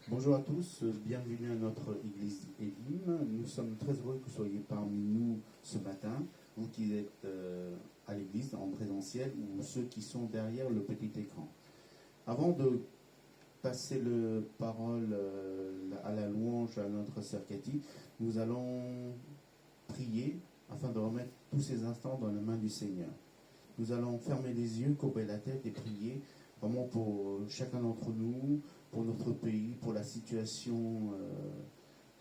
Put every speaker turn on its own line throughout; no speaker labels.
Bonjour à tous, bienvenue à notre église Elim. Nous sommes très heureux que vous soyez parmi nous ce matin, vous qui êtes à l'église en présentiel ou ceux qui sont derrière le petit écran. Avant de passer le parole à la louange à notre sœur Cathy, nous allons prier afin de remettre tous ces instants dans la main du Seigneur. Nous allons fermer les yeux, courber la tête et prier vraiment pour chacun d'entre nous, pour notre pays, pour la situation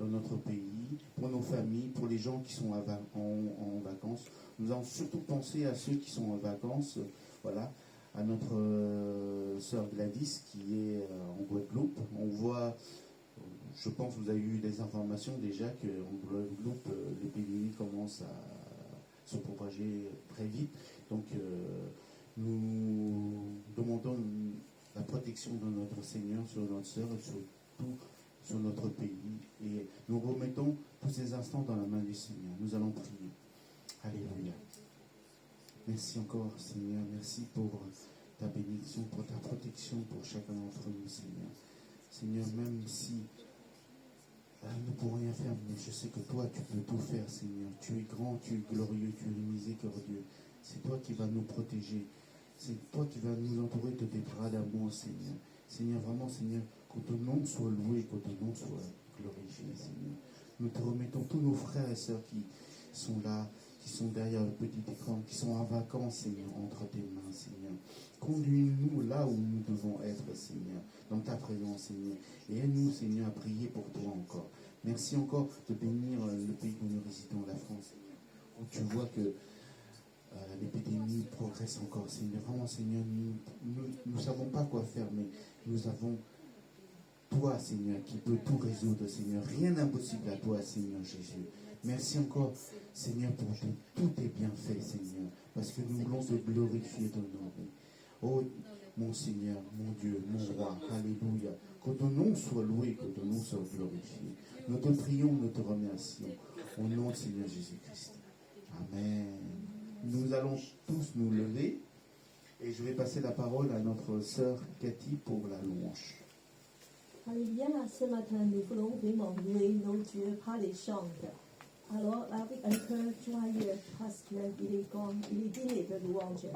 dans notre pays, pour nos familles, pour les gens qui sont en vacances. Nous allons surtout penser à ceux qui sont en vacances, voilà, à notre sœur Gladys qui est en Guadeloupe. On voit, je pense que vous avez eu des informations déjà qu'en Guadeloupe, l'épidémie commence à se propager très vite. Donc nous demandons la protection de notre Seigneur sur notre sœur et surtout sur notre pays. Et nous remettons tous ces instants dans la main du Seigneur. Nous allons prier. Alléluia. Merci encore, Seigneur. Merci pour ta bénédiction, pour ta protection pour chacun d'entre nous, Seigneur. Seigneur, même si nous ne pouvons rien faire, mais je sais que toi, tu peux tout faire, Seigneur. Tu es grand, tu es glorieux, tu es miséricordieux. C'est toi qui vas nous protéger. C'est toi qui vas nous entourer de tes bras d'amour, Seigneur. Seigneur, vraiment, Seigneur, que ton nom soit loué, que ton nom soit glorifié, Seigneur. Nous te remettons tous nos frères et sœurs qui sont là, qui sont derrière le petit écran, qui sont en vacances, Seigneur, entre tes mains, Seigneur. Conduis-nous là où nous devons être, Seigneur, dans ta présence, Seigneur. Et aide-nous, Seigneur, à prier pour toi encore. Merci encore de bénir le pays où nous résidons, la France, Seigneur. Où tu vois que l'épidémie progresse encore, Seigneur. Vraiment, Seigneur, nous ne savons pas quoi faire, mais nous avons toi, Seigneur, qui peut tout résoudre, Seigneur. Rien d'impossible à toi, Seigneur Jésus. Merci encore, Seigneur, pour tout est bien fait, Seigneur, parce que nous voulons te glorifier ton nom. Oh, mon Seigneur, mon Dieu, mon roi, alléluia. Que ton nom soit loué, que ton nom soit glorifié. Nous te prions, nous te remercions. Au nom de Seigneur Jésus-Christ. Amen. Nous allons tous nous lever et je vais passer la parole à notre sœur Cathy pour la louange.
Alléluia, ce matin nous voulons vraiment louer nos dieux par les chants. Alors avec un cœur joyeux parce qu'il est digne de louange.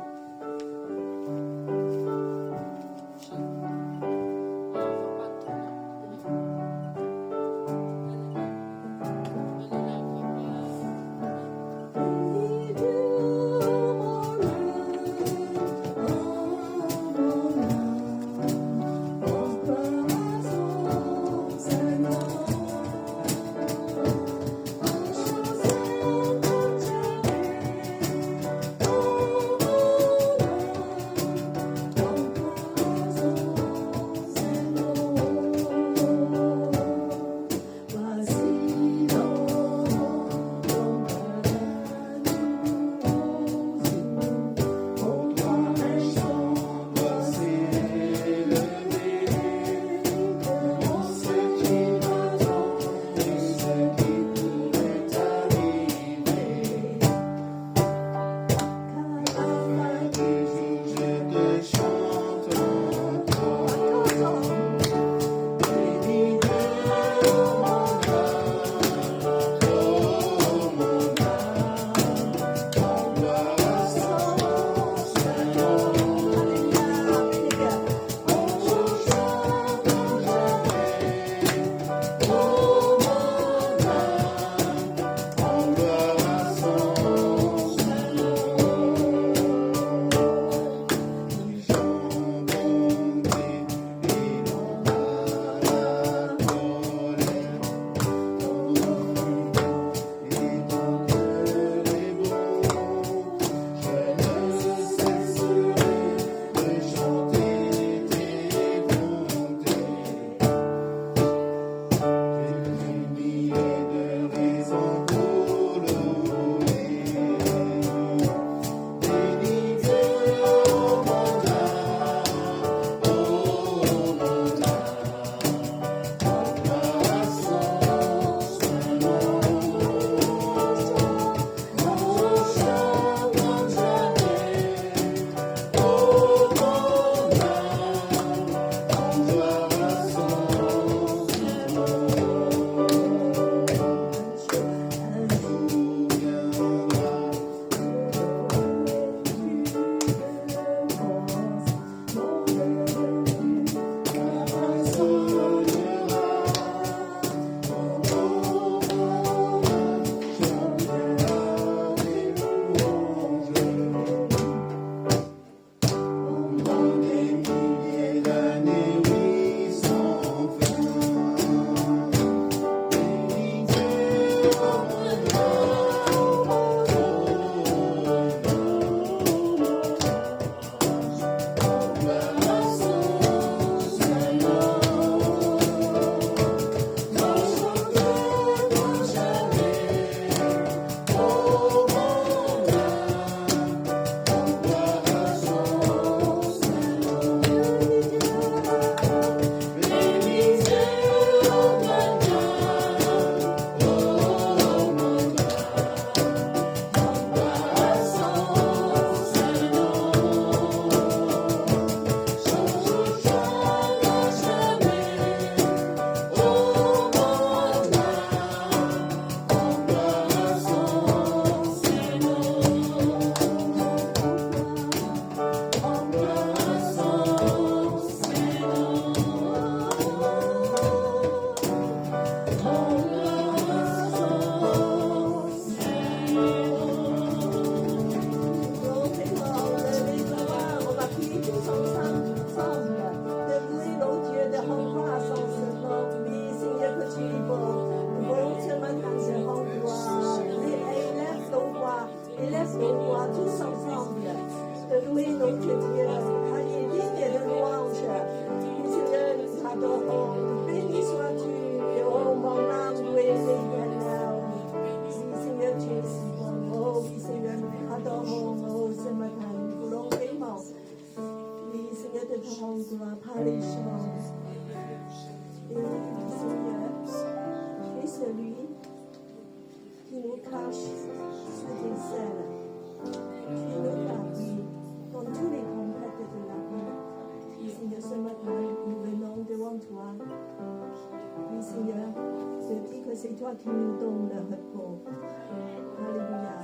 monde. Béni sois-tu, oh mon âme, louez l'Éternel. Oui, Seigneur, tu es si bon. Oh oui, Seigneur, nous t'adorons, oh ce matin, nous voulons vraiment, oui, Seigneur, te rendre gloire par les chants. Et oui, Seigneur, tu es celui qui nous cache sous tes ailes, qui nous garde dans tous les tempêtes de la vie. Oui, Seigneur, ce matin, nous venons devant toi. Oui, Seigneur, je dis que c'est toi qui nous donnes le repos. Alléluia.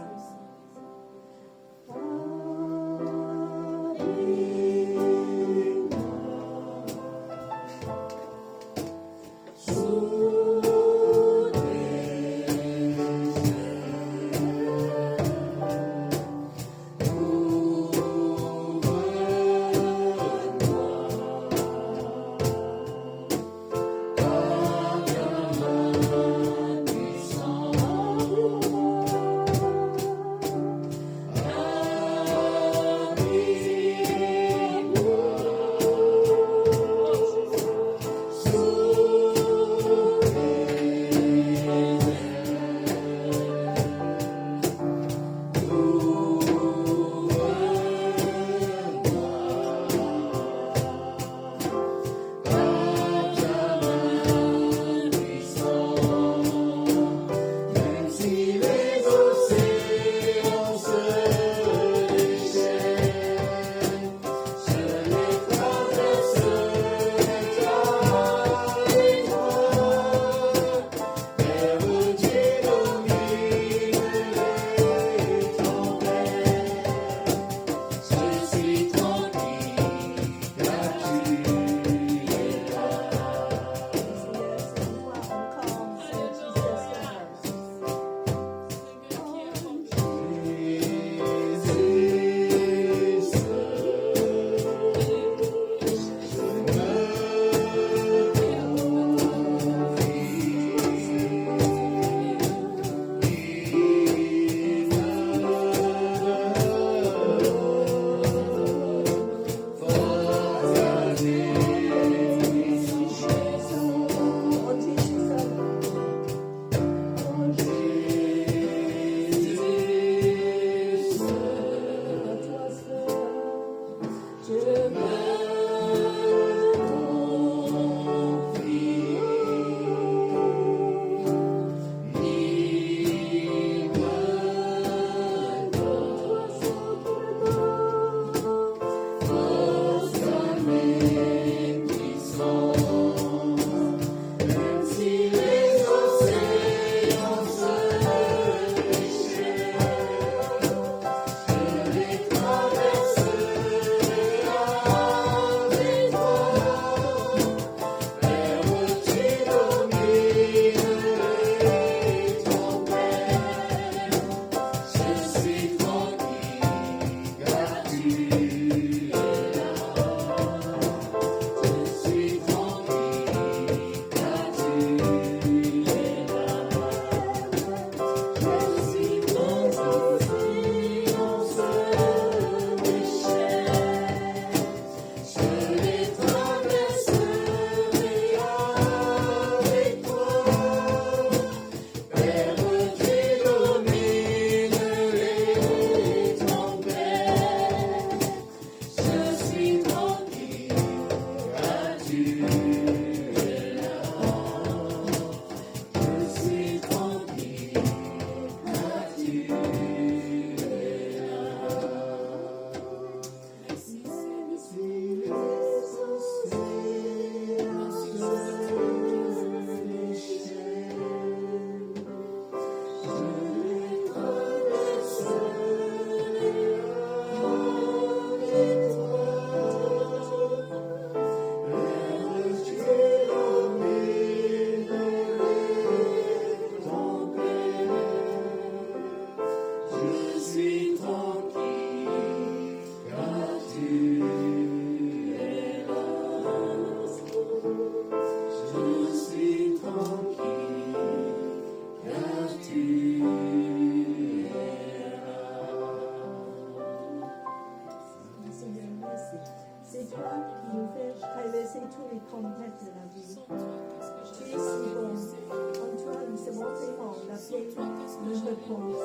repose.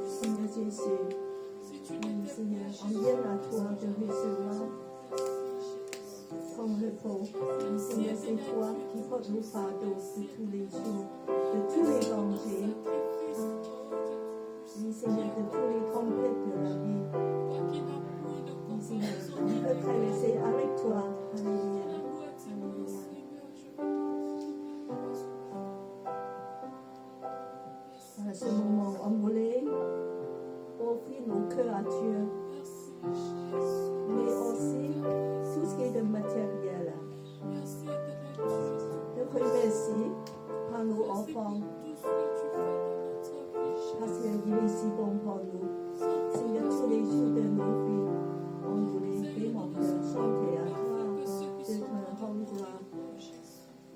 Seigneur Jésus, Seigneur, on vient à toi de recevoir ton repos. Seigneur, c'est toi qui portes le fardeau de tous les jours, de tous les dangers. Oui, Seigneur, de tous les tempêtes de la vie. Oui, Seigneur, on peut traverser avec toi. Alléluia. À ce moment, on voulait offrir nos cœurs à Dieu, mais aussi tout ce qui est de matériel. Je remercie par nos enfants, parce qu'il est si bon pour nous. Seigneur, tous les jours de nos vies, on voulait vraiment chanter à toi, de te rendre gloire.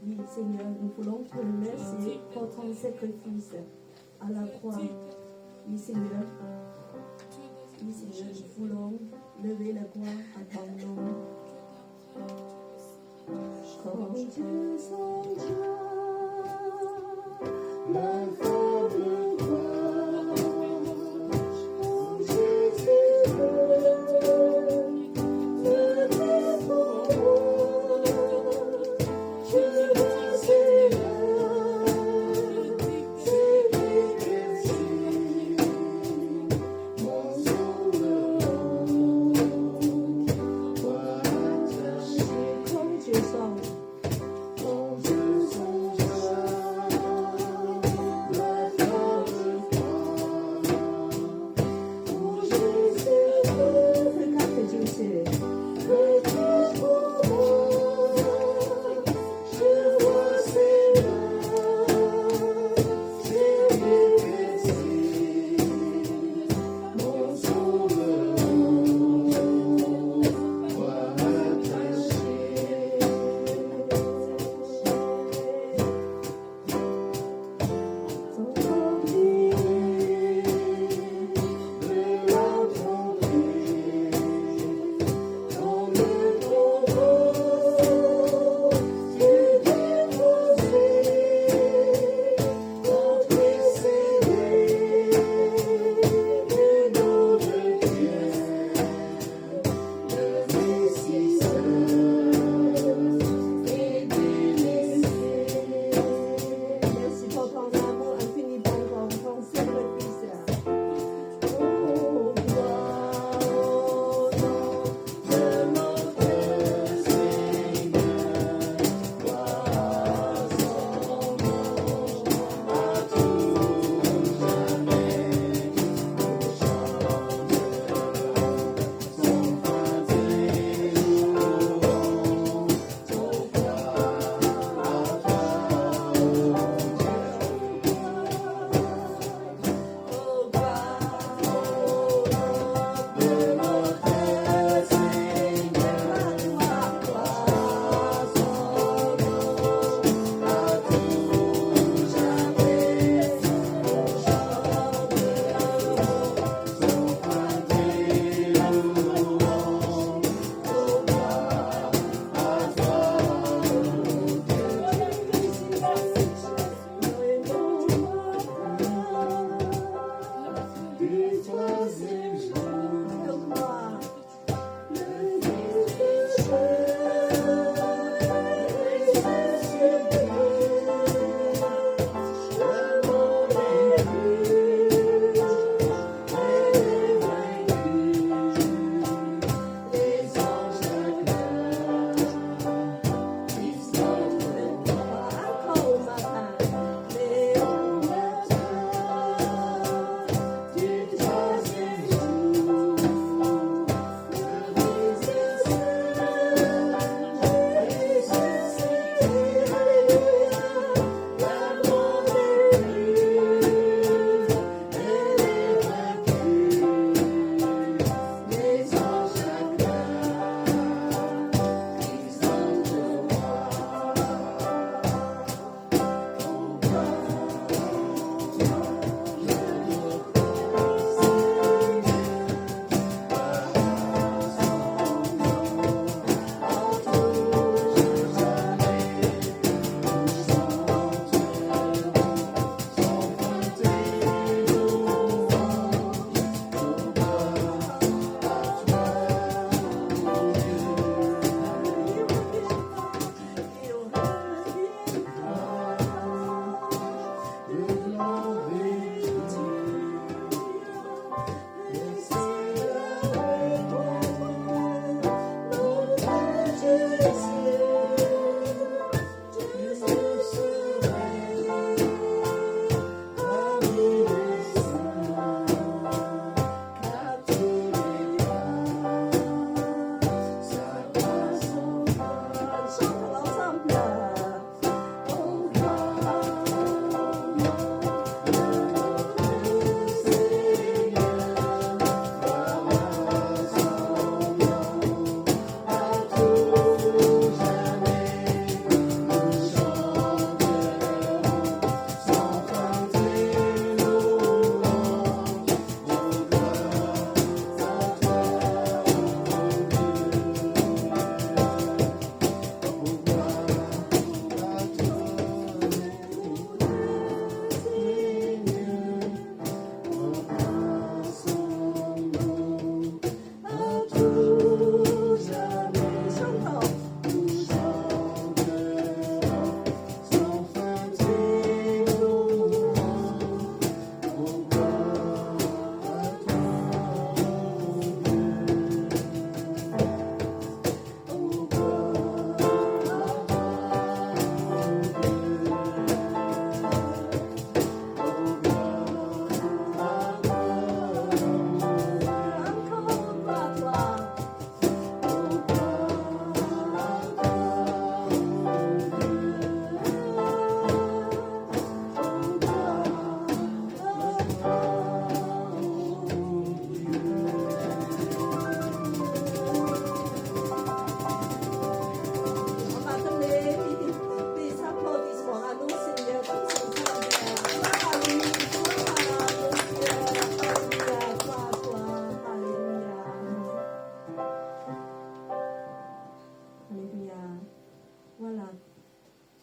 Oui, Seigneur, nous voulons te remercier pour ton sacrifice à la croix. Oui, Seigneur. Oui, Seigneur, nous voulons lever la gloire à ton nom. Quand Dieu s'endra, ma femme gloire, mon Jésus me répond, je serai là. Love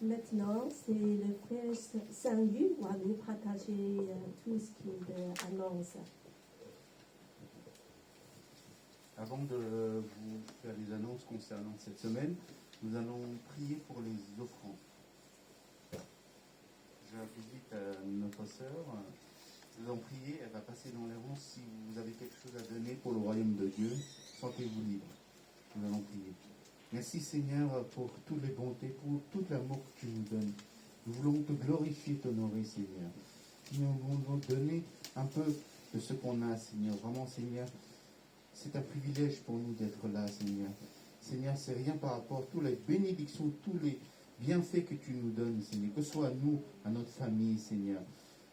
Maintenant, c'est le frère Saint-Gu qui va nous partager tout ce qu'il annonce.
Avant de vous faire les annonces concernant cette semaine, nous allons prier pour les offrandes. J'invite notre sœur, nous allons prier, elle va passer dans les rangs. Si vous avez quelque chose à donner pour le royaume de Dieu, sentez-vous libre. Nous allons prier. Merci Seigneur pour toutes les bontés, pour tout l'amour que tu nous donnes. Nous voulons te glorifier, t'honorer Seigneur. Nous voulons donner un peu de ce qu'on a Seigneur. Vraiment Seigneur, c'est un privilège pour nous d'être là Seigneur. Seigneur, c'est rien par rapport à toutes les bénédictions, tous les bienfaits que tu nous donnes Seigneur. Que ce soit à nous, à notre famille Seigneur.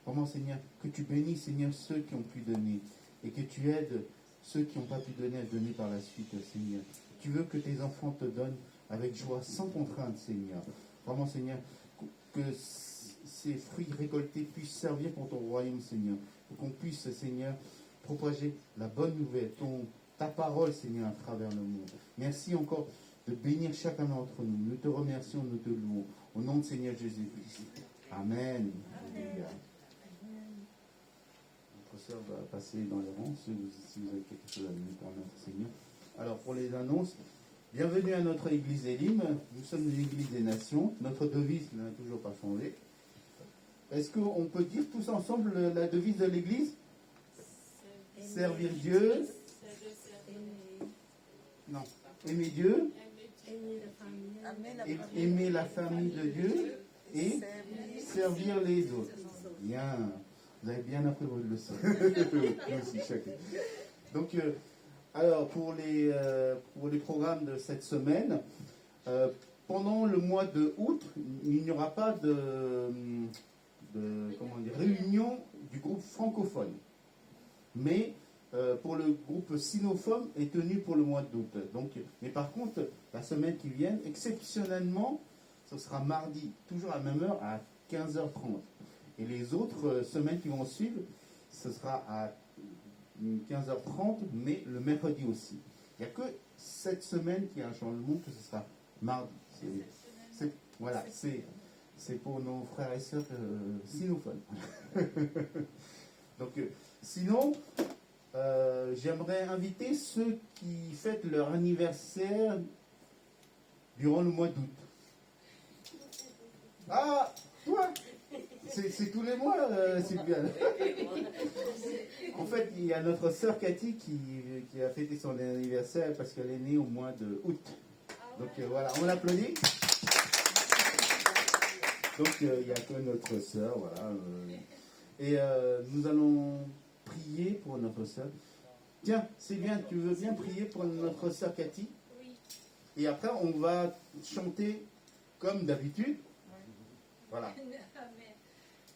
Vraiment Seigneur, que tu bénisses Seigneur ceux qui ont pu donner et que tu aides ceux qui n'ont pas pu donner à donner par la suite Seigneur. Tu veux que tes enfants te donnent avec joie, sans contrainte, Seigneur. Vraiment, Seigneur, que ces fruits récoltés puissent servir pour ton royaume, Seigneur. Qu'on puisse, Seigneur, propager la bonne nouvelle, ta parole, Seigneur, à travers le monde. Merci encore de bénir chacun d'entre nous. Nous te remercions, nous te louons. Au nom de Seigneur Jésus-Christ. Amen. Alléluia. Notre sœur va passer dans les rangs, si vous avez quelque chose à donner pour notre Seigneur. Alors, pour les annonces, bienvenue à notre église Elim. Nous sommes l'église des nations. Notre devise n'a toujours pas changé. Est-ce qu'on peut dire tous ensemble la devise de l'église? Servir Dieu. Non. Aimer Dieu. Aimer la famille de Dieu. Et servir les autres. Bien. Vous avez bien appris votre leçon. Nous aussi, chacun. Donc, alors, pour les programmes de cette semaine, pendant le mois de août, il n'y aura pas de réunion du groupe francophone. Mais pour le groupe sinophone est tenu pour le mois d'août. Donc, mais par contre, la semaine qui vient, exceptionnellement, ce sera mardi, toujours à la même heure, à 15h30. Et les autres semaines qui vont suivre, ce sera à 15h30, mais le mercredi aussi. Il n'y a que cette semaine qui a un changement, que ce sera mardi. Voilà, c'est pour nos frères et sœurs sinophones. Donc, sinon, j'aimerais inviter ceux qui fêtent leur anniversaire durant le mois d'août. Ah, toi! C'est tous les mois, Sylviane. En fait, il y a notre sœur Cathy qui a fêté son anniversaire parce qu'elle est née au mois d'août. Donc voilà, on l'applaudit. Donc il n'y a que notre sœur, voilà. Et nous allons prier pour notre sœur. Tiens, Sylviane, tu veux bien prier pour notre sœur Cathy? Oui. Et après, on va chanter comme d'habitude. Voilà.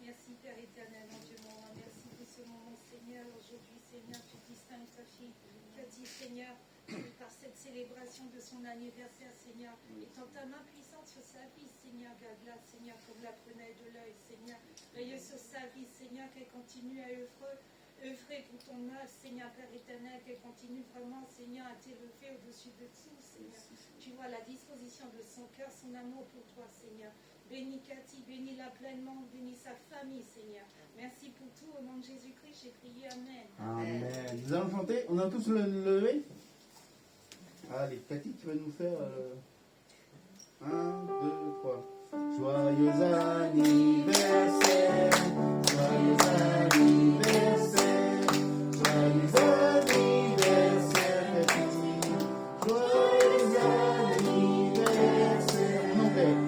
Merci Père éternel, mon Dieu, mon roi. Merci pour ce moment, Seigneur. Aujourd'hui, Seigneur, tu distingues ta fille Cathy, Seigneur, par cette célébration de son anniversaire, Seigneur. Étant ta main puissante sur sa vie, Seigneur, garde-la, Seigneur, comme la prunelle de l'œil, Seigneur. Veille sur sa vie, Seigneur, qu'elle continue à œuvrer pour ton œuvre, Seigneur, Père éternel, qu'elle continue vraiment, Seigneur, à t'élever au-dessus de tout, Seigneur. Tu vois la disposition de son cœur, son amour pour toi, Seigneur. Bénis Cathy, bénis-la pleinement, bénis sa famille, Seigneur. Merci pour tout, au nom de Jésus-Christ, j'ai prié, Amen.
Amen. Nous allons chanter, on a tous le levé. Allez, Cathy, tu vas nous faire 1, 2, 3. Joyeux anniversaire, joyeux anniversaire, joyeux anniversaire, Cathy. Joyeux anniversaire, mon père.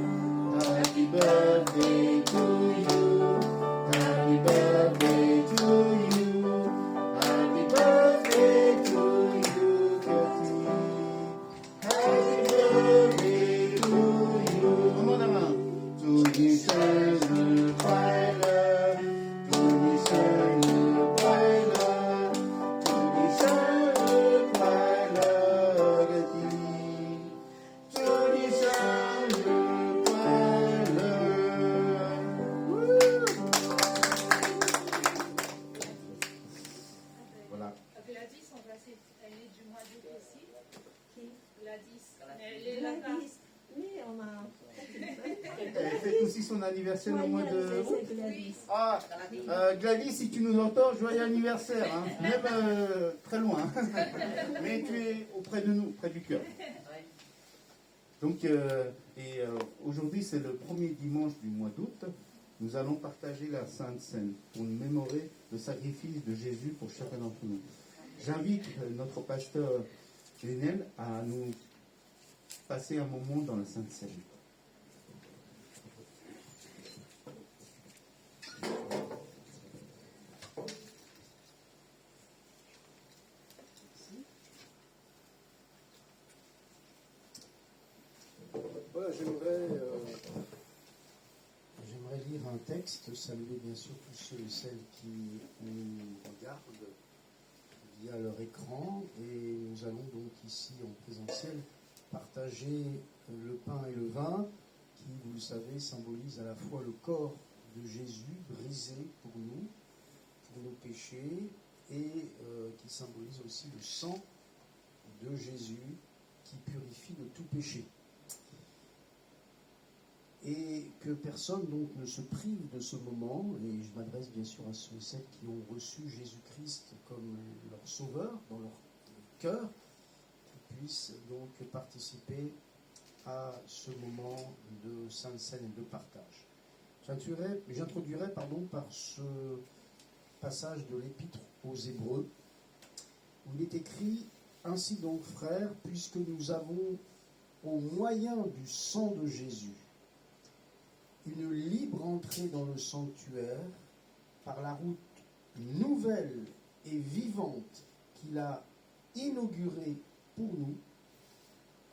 Happy birthday to you. Happy birthday to you. Happy birthday to you, Cathy. Happy birthday to you. Maman, to you, fête aussi son anniversaire au mois de août.
C'est Gladys.
Ah, Gladys, si tu nous entends, joyeux anniversaire, hein. Même très loin. Mais tu es auprès de nous, près du cœur. Donc, aujourd'hui, c'est le premier dimanche du mois d'août. Nous allons partager la Sainte Seine pour nous mémorer le sacrifice de Jésus pour chacun d'entre nous. J'invite notre pasteur Lionel à nous passer un moment dans la Sainte Seine.
Voilà, j'aimerais lire un texte, saluer bien sûr tous ceux et celles qui nous regardent via leur écran, et nous allons donc ici en présentiel partager le pain et le vin qui, vous le savez, symbolisent à la fois le corps de Jésus brisé pour nous, pour nos péchés, et qui symbolise aussi le sang de Jésus qui purifie de tout péché. Et que personne donc ne se prive de ce moment, et je m'adresse bien sûr à ceux et celles qui ont reçu Jésus-Christ comme leur sauveur dans leur cœur, qui puissent donc participer à ce moment de Sainte Seine et de partage. J'introduirai par ce passage de l'Épître aux Hébreux, où il est écrit « Ainsi donc, frères, puisque nous avons, au moyen du sang de Jésus, une libre entrée dans le sanctuaire par la route nouvelle et vivante qu'il a inaugurée pour nous,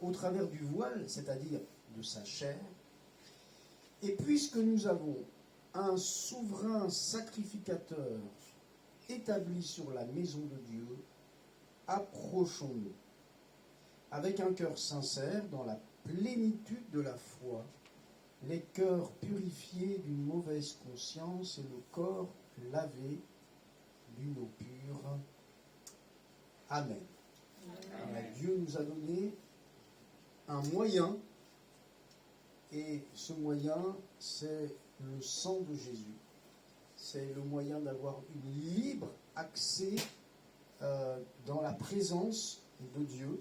au travers du voile, c'est-à-dire de sa chair, et puisque nous avons un souverain sacrificateur établi sur la maison de Dieu, approchons-nous avec un cœur sincère dans la plénitude de la foi, les cœurs purifiés d'une mauvaise conscience et le corps lavé d'une eau pure. Amen. Alors, Dieu nous a donné un moyen, et ce moyen, c'est le sang de Jésus. C'est le moyen d'avoir une libre accès dans la présence de Dieu.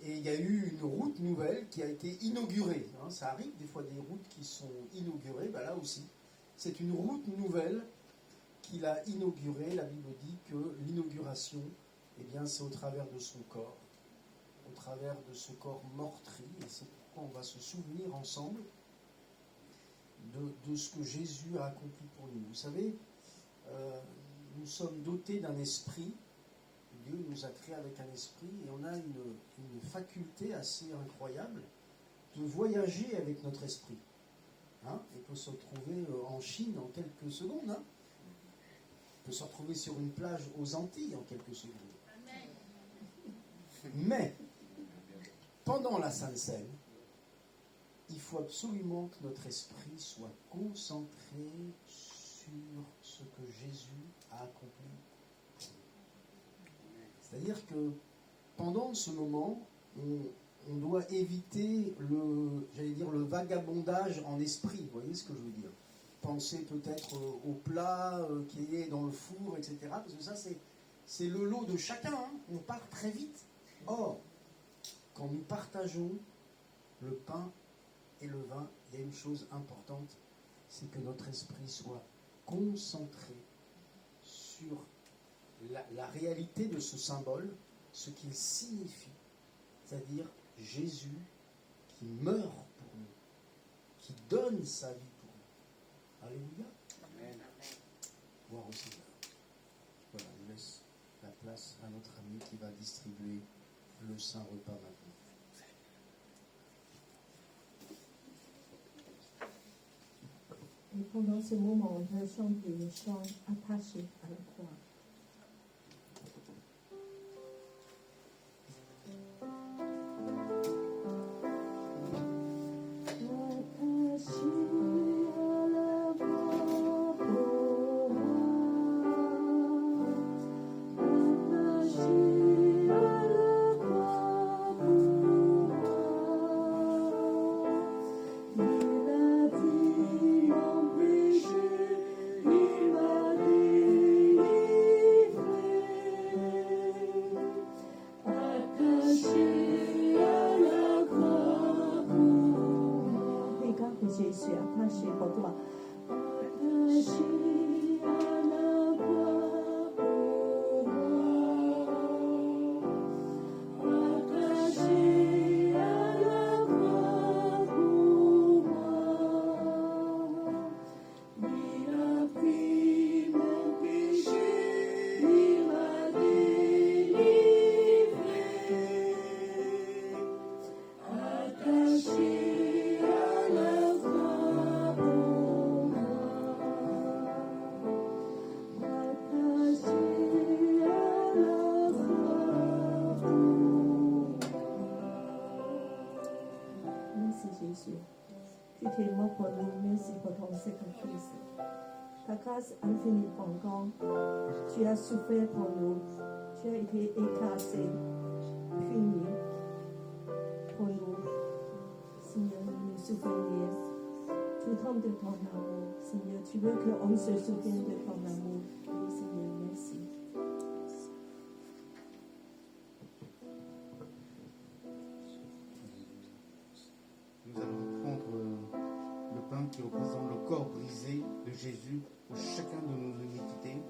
Et il y a eu une route nouvelle qui a été inaugurée. Ça arrive des fois des routes qui sont inaugurées, là aussi. C'est une route nouvelle qu'il a inaugurée. La Bible dit que l'inauguration, c'est au travers de son corps, au travers de ce corps meurtri. Et c'est pourquoi on va se souvenir ensemble de ce que Jésus a accompli pour nous. Vous savez, nous sommes dotés d'un esprit. Dieu nous a créés avec un esprit et on a une faculté assez incroyable de voyager avec notre esprit. On peut se retrouver en Chine en quelques secondes. On peut se retrouver sur une plage aux Antilles en quelques secondes. Amen. Mais, pendant la Sainte Seine, il faut absolument que notre esprit soit concentré sur ce que Jésus a accompli. C'est-à-dire que pendant ce moment, on doit éviter le vagabondage en esprit. Vous voyez ce que je veux dire? Penser peut-être au plat qui est dans le four, etc. Parce que ça, c'est le lot de chacun. On part très vite. Or, quand nous partageons le pain et le vin, il y a une chose importante, c'est que notre esprit soit concentré sur la réalité de ce symbole, ce qu'il signifie, c'est-à-dire Jésus qui meurt pour nous, qui donne sa vie pour nous. Alléluia. Amen. Gloire au Seigneur. Voilà, je laisse la place à notre ami qui va distribuer le saint repas maintenant.
Et pendant ce moment, on va chanter le chant attaché à la croix.
Il a dit
attaché pour toi. Attaché à la croix pour moi. Attaché à la croix pour moi. Il a pris mon péché, il m'a délivré. Attaché à la croix pour moi. Attaché à la croix pour moi. Merci Jésus. Tu t'es mort pour nous, merci pour ton sacrifice. Ta grâce infinie encore. Tu as souffert pour nous. Tu as été écrasé, puni pour nous. Seigneur, nous souvenir tout temps de ton amour. Seigneur, tu veux qu'on se souvienne de ton amour. Oui, Seigneur, merci.
Nous allons prendre le pain qui représente le corps brisé de Jésus pour chacun de nos iniquités.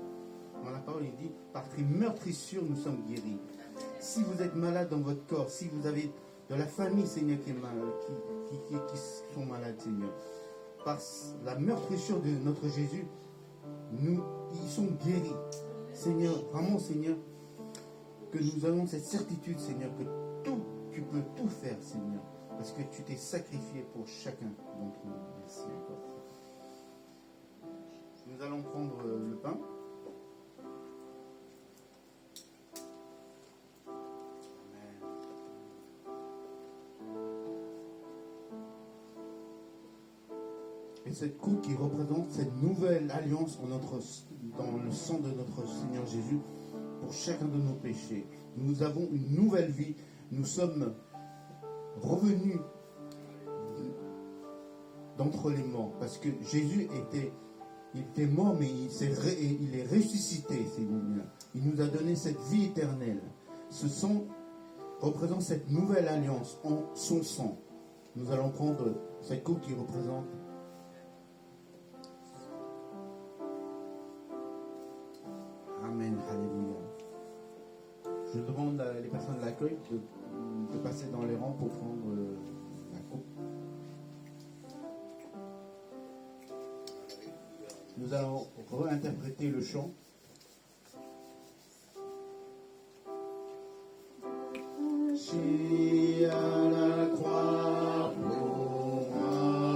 Dans la parole, il dit, par tes meurtrissures, nous sommes guéris. Si vous êtes malade dans votre corps, si vous avez de la famille, Seigneur, qui sont malades, Seigneur, par la meurtrissure de notre Jésus, ils sont guéris. Seigneur, vraiment, Seigneur, que nous avons cette certitude, Seigneur, que tu peux tout faire, Seigneur, parce que tu t'es sacrifié pour chacun d'entre nous. Merci encore. Nous allons prendre le pain. Et cette coupe qui représente cette nouvelle alliance dans le sang de notre Seigneur Jésus pour chacun de nos péchés. Nous avons une nouvelle vie. Nous sommes revenus d'entre les morts parce que Jésus était mort, mais il est ressuscité, Seigneur. Il nous a donné cette vie éternelle. Ce sang représente cette nouvelle alliance en son sang. Nous allons prendre cette coupe qui représente Amen, alléluia. Je demande les personnes de l'accueil de passer dans les rangs pour prendre la coupe. Nous allons réinterpréter le chant. Attaché à la croix pour moi,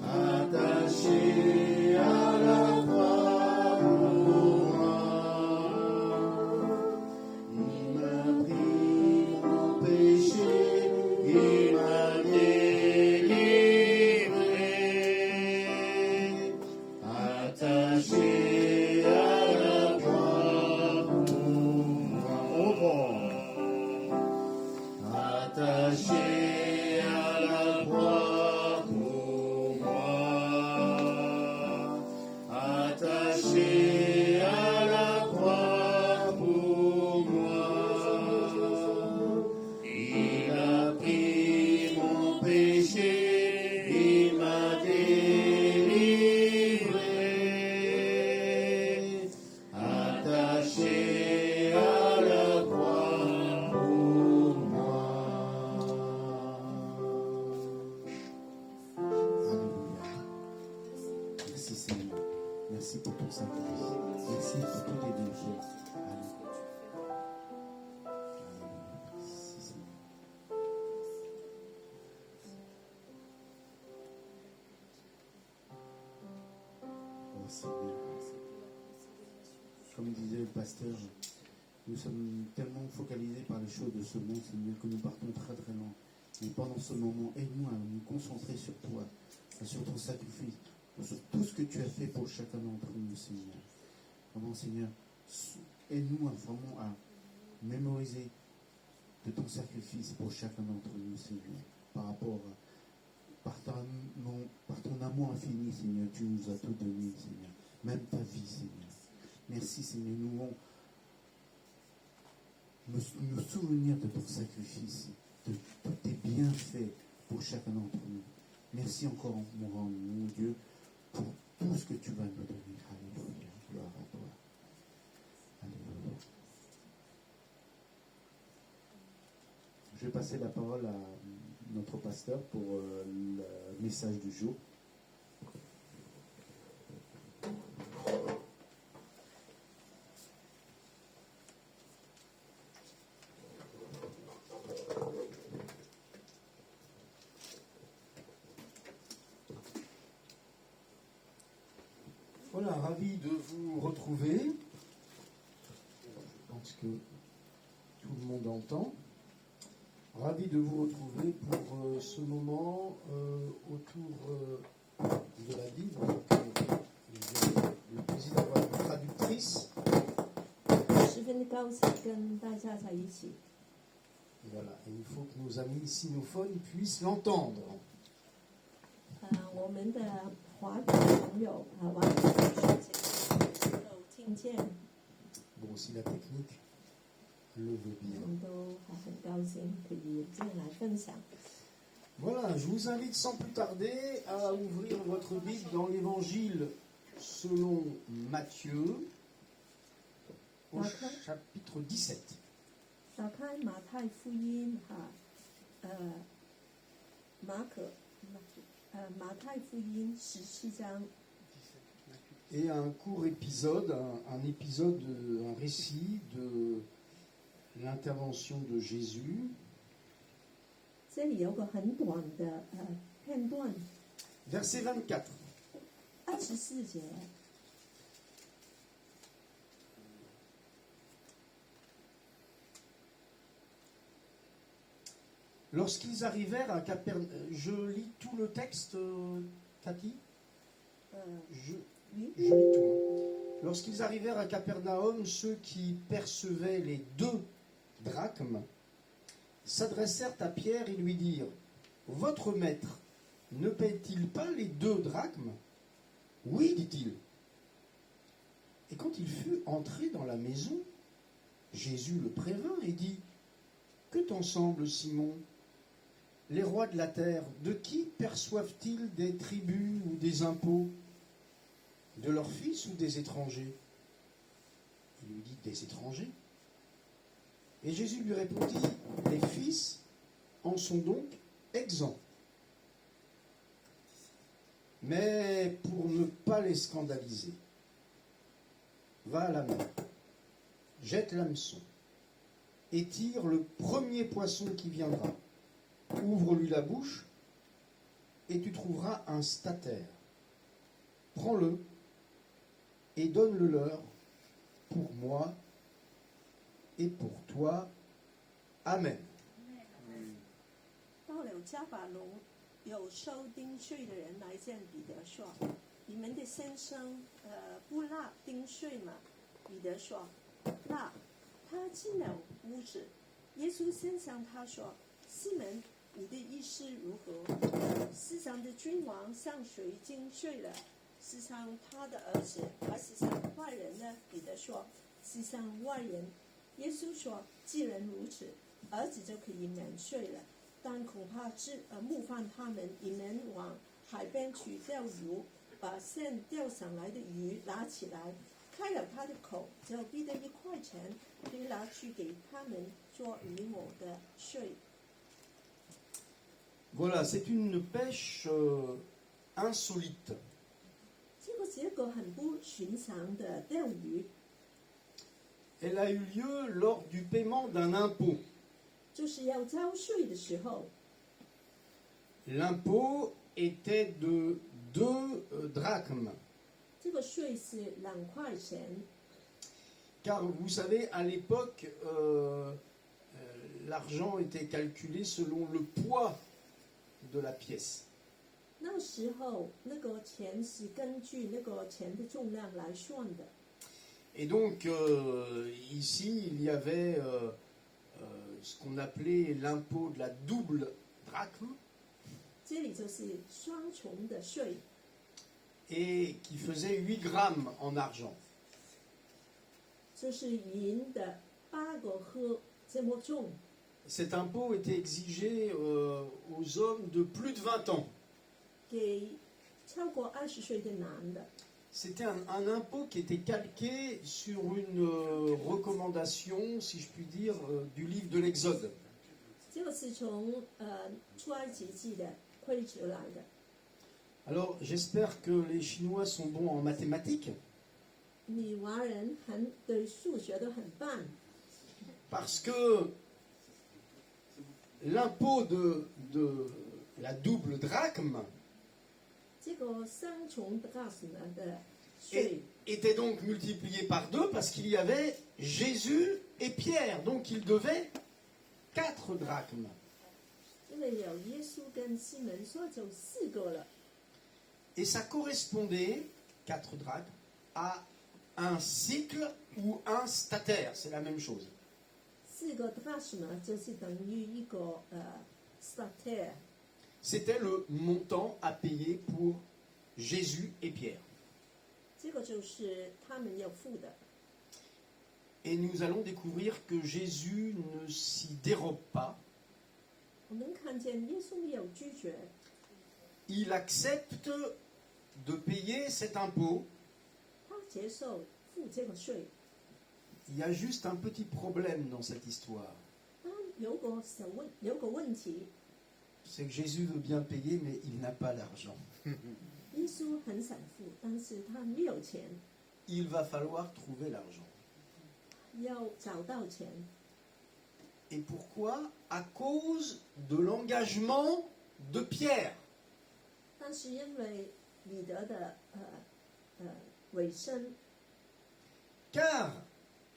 attaché à la croix pour moi, il m'a pris mon péché, il m'a délivré, attaché à la croix pour moi. Attaché à la croix pour moi, attaché à la croix pour moi, il a pris mon péché, il m'a délivré, attaché à la croix pour moi. Alléluia. Merci Seigneur. Merci pour ton sacrifice. Merci pour toutes tes bonnes choses. Alléluia. Merci Seigneur. Oh Seigneur. Comme disait le pasteur, nous sommes tellement focalisés par les choses de ce monde, Seigneur, que nous partons très très loin. Mais pendant ce moment, aide-nous à nous concentrer sur toi, sur ton sacrifice, sur tout ce que tu as fait pour chacun d'entre nous, Seigneur. Vraiment, Seigneur, aide-nous vraiment à mémoriser de ton sacrifice pour chacun d'entre nous, Seigneur. Par ton amour infini, Seigneur, tu nous as tout donné, Seigneur. Même ta vie, Seigneur. Merci, Seigneur. Nous voulons nous souvenir de ton sacrifice, de tous tes bienfaits pour chacun d'entre nous. Merci encore, mon Dieu, pour tout ce que tu vas nous donner. Alléluia. Gloire à toi. Alléluia. Je vais passer la parole à notre pasteur pour le message du jour.
Voilà, ravi de vous retrouver. Je pense que tout le monde entend. Ravi de vous retrouver pour ce moment autour de la Bible. Donc, j'ai le plaisir d'avoir une traductrice.
十分的高兴跟大家在一起。
Voilà, et il faut que nos amis sinophones puissent l'entendre.
我们的华语朋友完全能够听见，
Bon, si la technique le veut
我
bien.
们都很高兴可以这样来分享。
Voilà, je vous invite sans plus tarder à ouvrir votre Bible dans l'Évangile selon Matthieu, au chapitre 17.
打开马太福音马太福音17章。
Et un court épisode, un épisode, un récit de l'intervention de Jésus.
这里有个很短的片段，
Verset 24.
24节。
Lorsqu'ils arrivèrent à Capernaum, je lis tout le texte, Cathy? Je lis tout. Hein. Lorsqu'ils arrivèrent à Capernaum, ceux qui percevaient les 2 drachmes s'adressèrent à Pierre et lui dirent: Votre maître ne paie-t-il pas les 2 drachmes? Oui, dit-il. Et quand il fut entré dans la maison, Jésus le prévint et dit: Que t'en semble, Simon? Les rois de la terre, de qui perçoivent-ils des tributs ou des impôts? De leurs fils ou des étrangers? Il lui dit: Des étrangers. Et Jésus lui répondit: Les fils en sont donc exempts. Mais pour ne pas les scandaliser, va à la mer, jette l'hameçon et tire le premier poisson qui viendra. Ouvre-lui la bouche et tu trouveras un statère. Prends-le et donne-le leur pour moi et pour toi. Amen.
到了加法农，有收丁税的人来见彼得说：“你们的先生不纳丁税吗？”彼得说：“纳。”他进了屋子，耶稣先向他说：“西门，你的意思如何？世上的君王向谁经税了？是向他的儿子，还是向外人呢？”彼得说：“是向外人。”耶稣说：“既然如此，儿子就可以免税了。但恐怕冒犯他们，你们往海边去钓鱼，把现钓上来的鱼拿起来，开了他的口，就逼得1块钱，可以拿去给他们做你我的税。”
Voilà, c'est une pêche insolite.
这个是一个很不寻常的钓鱼，
Elle a eu lieu lors du paiement d'un impôt.
就是要交税的时候，
L'impôt était de 2 drachmes.
这个税是2块钱。
Car vous savez, à l'époque, l'argent était calculé selon le poids de la pièce.
那时候那个钱是根据那个钱的重量来算的。
Et donc, ici, il y avait ce qu'on appelait l'impôt de la double drachme,
这里就是双重的税，
et qui faisait 8 grammes en argent.
就是银的8个克这么重。
Cet impôt était exigé aux hommes de plus de 20 ans.
给超过20岁的男的。
C'était un impôt qui était calqué sur une recommandation, si je puis dire, du livre de l'Exode.
这个是从出埃及记的规则来的。
Alors, j'espère que les Chinois sont bons en mathématiques,
女华人对数学都很棒，
parce que l'impôt de la double drachme
这个双重 gas 的税
était donc multiplié par 2 parce qu'il y avait Jésus et Pierre. Donc, il devait 4 drachmes.
因为有耶稣跟西门，所以就4个了。
Et ça correspondait, 4 drachmes, à un cycle ou un stataire. C'est la même chose.
4个 gas 呢，就是等于一个stater，
C'était le montant à payer pour Jésus et Pierre.
这个就是他们要付的。
Et nous allons découvrir que Jésus ne s'y dérobe pas.
我们看见耶稣没有拒绝，
Il accepte de payer cet impôt.
他接受付这个税。
Il y a juste un petit problème dans cette histoire.
当有个问题，
C'est que Jésus veut bien payer, mais il n'a pas l'argent.
耶稣很想付，但是他没有钱，
Il va falloir trouver l'argent.
要找到钱。
Et pourquoi? À cause de l'engagement de Pierre.
但是因为彼得的委身，
Car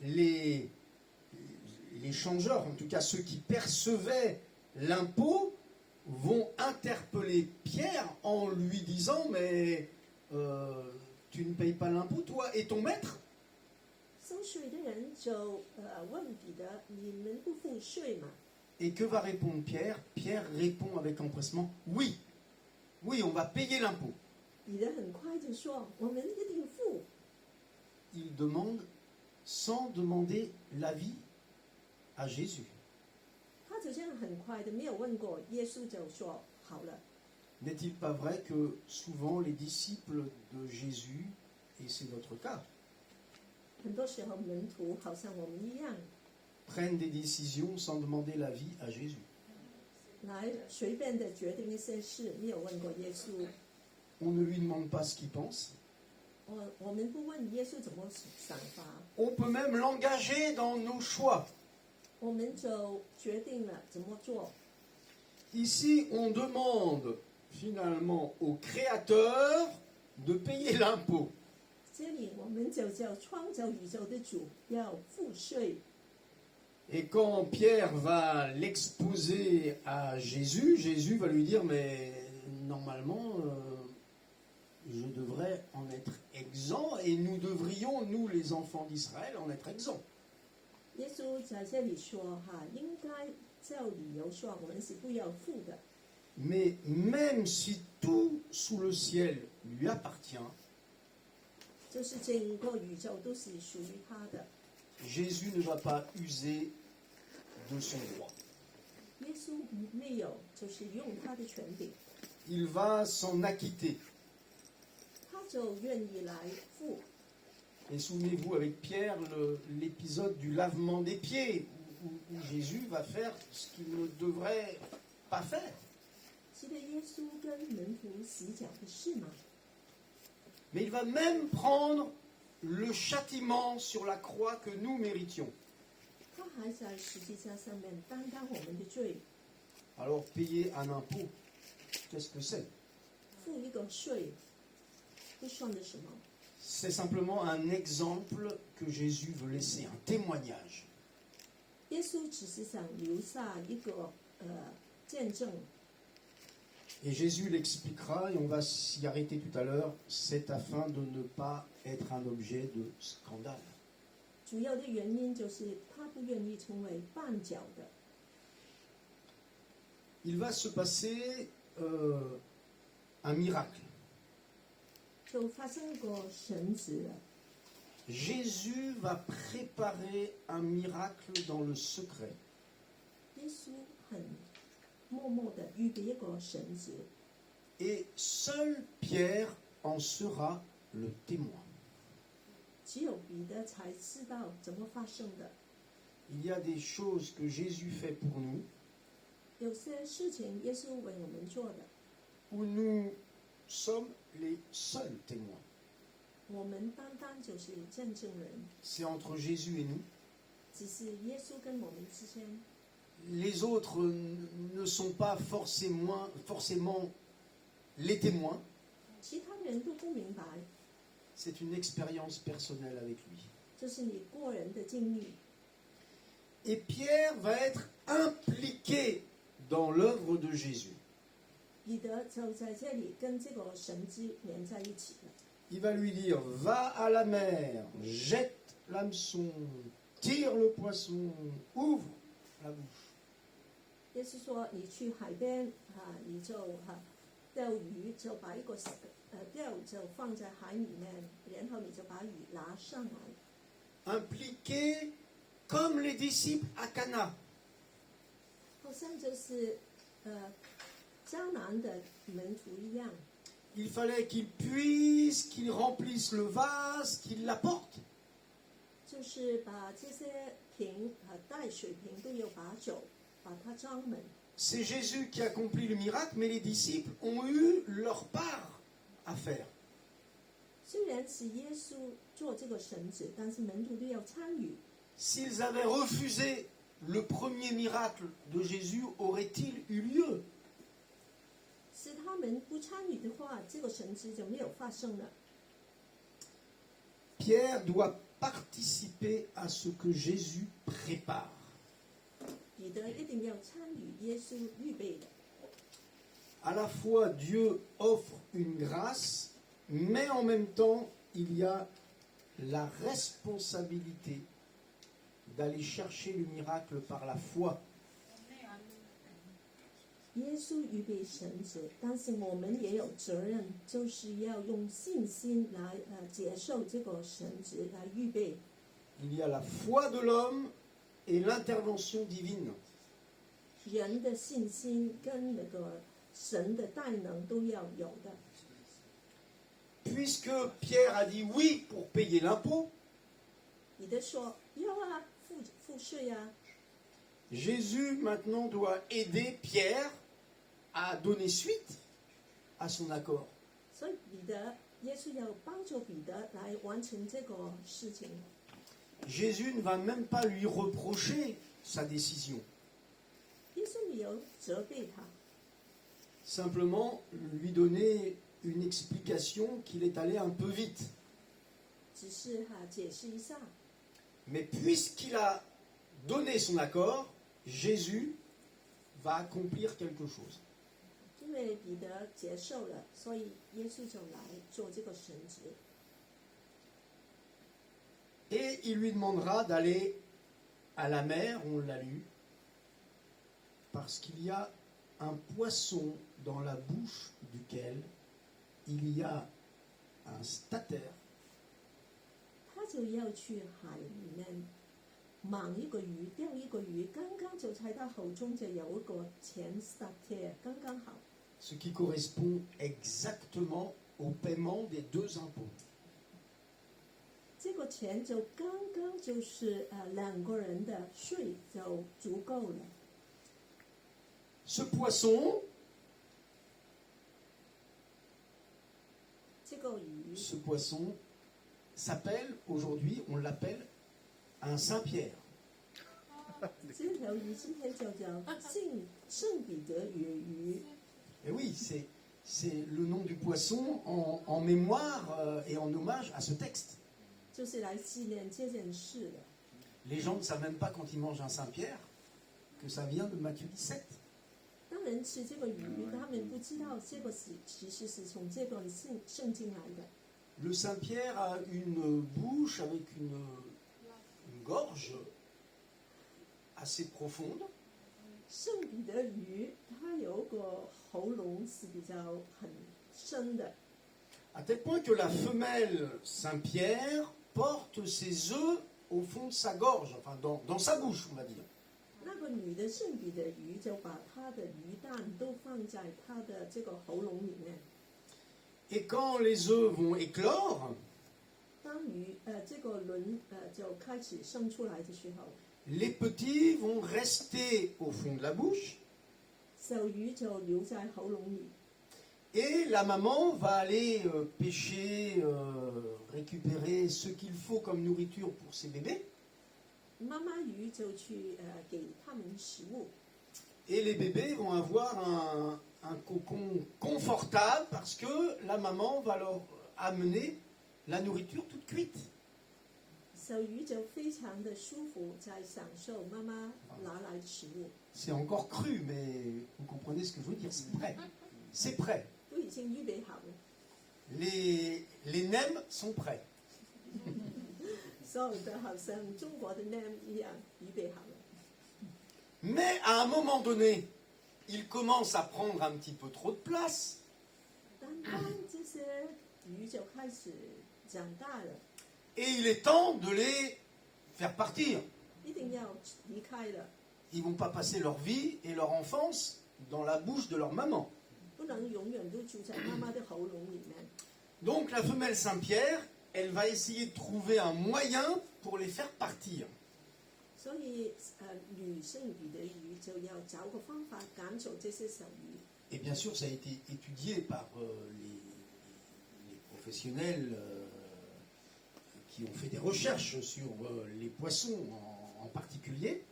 les changeurs, en tout cas ceux qui percevaient l'impôt, vont interpeller Pierre en lui disant « Mais tu ne payes pas l'impôt, toi et ton maître ?»
收税的人就问彼得：“你们不付税吗
Et que va répondre Pierre? Pierre répond avec empressement « Oui, oui, on va payer l'impôt. »
彼得很快就说：“我们一定付。
Il demande sans demander l'avis à Jésus. »
他就这样很快的没有问过，耶稣就说：“好了。
N'est-il pas vrai que souvent les disciples de Jésus, et c'est notre cas, »
很多时候门徒好像我们一样，
prennent des décisions sans demander l'avis à Jésus.
来随便的决定一些事，没有问过耶稣。
On ne lui demande pas ce qu'il pense.
我们不问耶稣怎么想法，
On peut même l'engager dans nos choix.
我们就决定了怎么做。
Ici, on demande finalement au Créateur de payer l'impôt.
这里我们就叫创造宇宙的主要付税。
Et quand Pierre va l'exposer à Jésus, Jésus va lui dire « Mais normalement, je devrais en être exempt et nous devrions, nous les enfants d'Israël, en être exempts. »
耶稣在这里说：“哈，应该照理由说，我们是不要付的。
Mais même si tout sous le ciel lui appartient,
就是整个宇宙都是属于他的。
Jésus ne va pas user de son droit.
耶稣没有，就是用他的权柄，
Il va s'en acquitter.
他就愿意来付。
Et souvenez-vous avec Pierre l'épisode du lavement des pieds, où Jésus va faire ce qu'il ne devrait pas faire.
记得耶稣跟门徒洗脚的事吗？
Mais il va même prendre le châtiment sur la croix que nous méritions.
他还在十字架上面担当我们的罪，
Alors payer un impôt, qu'est-ce que c'est?
付一个税，这算的什么？
C'est simplement un exemple que Jésus veut laisser, un témoignage.
耶稣只是想留下一个见证。
Et Jésus l'expliquera, et on va s'y arrêter tout à l'heure, c'est afin de ne pas être un objet de scandale.
主要的原因就是他不愿意成为绊脚的。
Il va se passer un miracle.
就发生过神职了。
Jésus va préparer un miracle dans le secret.
耶稣很默默的预备一个神职，
Et seul Pierre en sera le témoin.
只有彼得才知道怎么发生的。
Il y a des choses que Jésus fait pour nous,
有些事情耶稣为我们做的，
où nous sommes les seuls témoins.
我们单单就是见证人，
C'est entre Jésus et nous.
只是耶稣跟我们之间，
Les autres ne sont pas forcément les témoins.
其他人都不明白，
C'est une expérience personnelle avec lui.
这是你个人的经历。
Et Pierre va être impliqué dans l'œuvre de Jésus.
彼得就在这里跟这个神迹连在一起了。
Il va lui dire, va à la mer, jette l'hameçon, tire le poisson, ouvre la bouche.
耶稣说：“你去海边你就钓鱼，就把一个钓就放在海里面，然后你就把鱼拿上来。”
Impliqué comme les disciples à Cana.
好像就是迦南的门徒一样，
Il fallait qu'il puise, qu'il remplisse le vase, qu'il l'apporte.
就是把这些瓶带水瓶都要把酒把它装满。
C'est Jésus qui accomplit le miracle, mais les disciples ont eu leur part à faire.
虽然是耶稣做这个神子，但是门徒都要参与。
S'ils avaient refusé, le premier miracle de Jésus aurait-il eu lieu?
是他们不参与的话，这个神子就没有发生了。
Pierre doit participer à ce que Jésus prépare.
彼得一定要参与耶稣预备的。
À la fois, Dieu offre une grâce, mais en même temps, il y a la responsabilité d'aller chercher le miracle par la foi.
耶稣预备神子，但是我们也有责任，就是要用信心来接受这个神子，来预备。
Il y a la foi de l'homme et l'intervention divine.
人的信心跟那个神的大能都要有的。
Puisque Pierre a dit oui pour payer l'impôt,
彼得说要啊，付税啊。
Jésus maintenant doit aider Pierre à donner suite à son accord.
所以耶稣要帮助彼得来完成这个事情。
Jésus ne va même pas lui reprocher sa décision.
耶稣没有责备他，
Simplement lui donner une explication qu'il est allé un peu vite.
只是解释一下。
Mais puisqu'il a donné son accord, Jésus va accomplir quelque chose.
因为彼得接受了，所以耶稣就来做这个神职。
Et il lui demandera d'aller à la mer, on l'a lu, parce qu'il y a un poisson dans la bouche duquel il y a un stataire.
他就要去海里面盲一个鱼，钓一个鱼，刚刚就猜到口中就有一个钱撒贴，刚刚好。
Ce qui correspond exactement au paiement des 2 impôts.
这个钱就刚刚就是2个人的税就足够了。
Ce poisson,
这个鱼
ce poisson s'appelle, aujourd'hui, on l'appelle un Saint-Pierre.
这条鱼今天就叫圣彼得鱼。
Et oui, c'est le nom du poisson en mémoire et en hommage à ce texte.
就是来纪念这件事的。
Les gens ne savent même pas quand ils mangent un Saint-Pierre que ça vient de Matthieu 17.
当人吃这个鱼，他们不知道这个其实是从这段圣经来的。
Le Saint-Pierre a une bouche avec une gorge assez profonde.
圣彼得鱼它有个喉咙是比较很深的，
À tel point que la femelle Saint-Pierre porte ses œufs au fond de sa gorge, enfin dans sa bouche, on va dire.
那个女的圣彼得鱼就把她的鱼蛋都放在她的这个喉咙里面。
Et quand les œufs vont éclore,
当鱼这个卵就开始生出来的时候，
les petits vont rester au fond de la bouche
小鱼就留在喉咙里，
et la maman va aller pêcher, récupérer ce qu'il faut comme nourriture pour ses bébés.
妈妈鱼就去给它们食物，
Et les bébés vont avoir un cocon confortable parce que la maman va leur amener la nourriture toute cuite.
小鱼就非常的舒服，在享受妈妈拿来的食物，
C'est encore cru, mais vous comprenez ce que je veux dire, c'est prêt. C'est prêt.
都已经预备好了，
Les nems sont prêts.
所有的好像中国的 name 一样预备好了。
Mais à un moment donné, ils commencent à prendre un petit peu trop de place.
但当这些鱼就开始长大了，
Et il est temps de les faire partir.
一定要离开了，
Ils ne vont pas passer leur vie et leur enfance dans la bouche de leur maman.
不能永远都住在妈妈的喉咙里面。
Donc la femelle Saint-Pierre, elle va essayer de trouver un moyen pour les faire partir.
所以女性彼得鱼就要找个方法赶走这些小鱼。
Et bien sûr, ça a été étudié par les professionnels qui ont fait des recherches sur les poissons en particulier.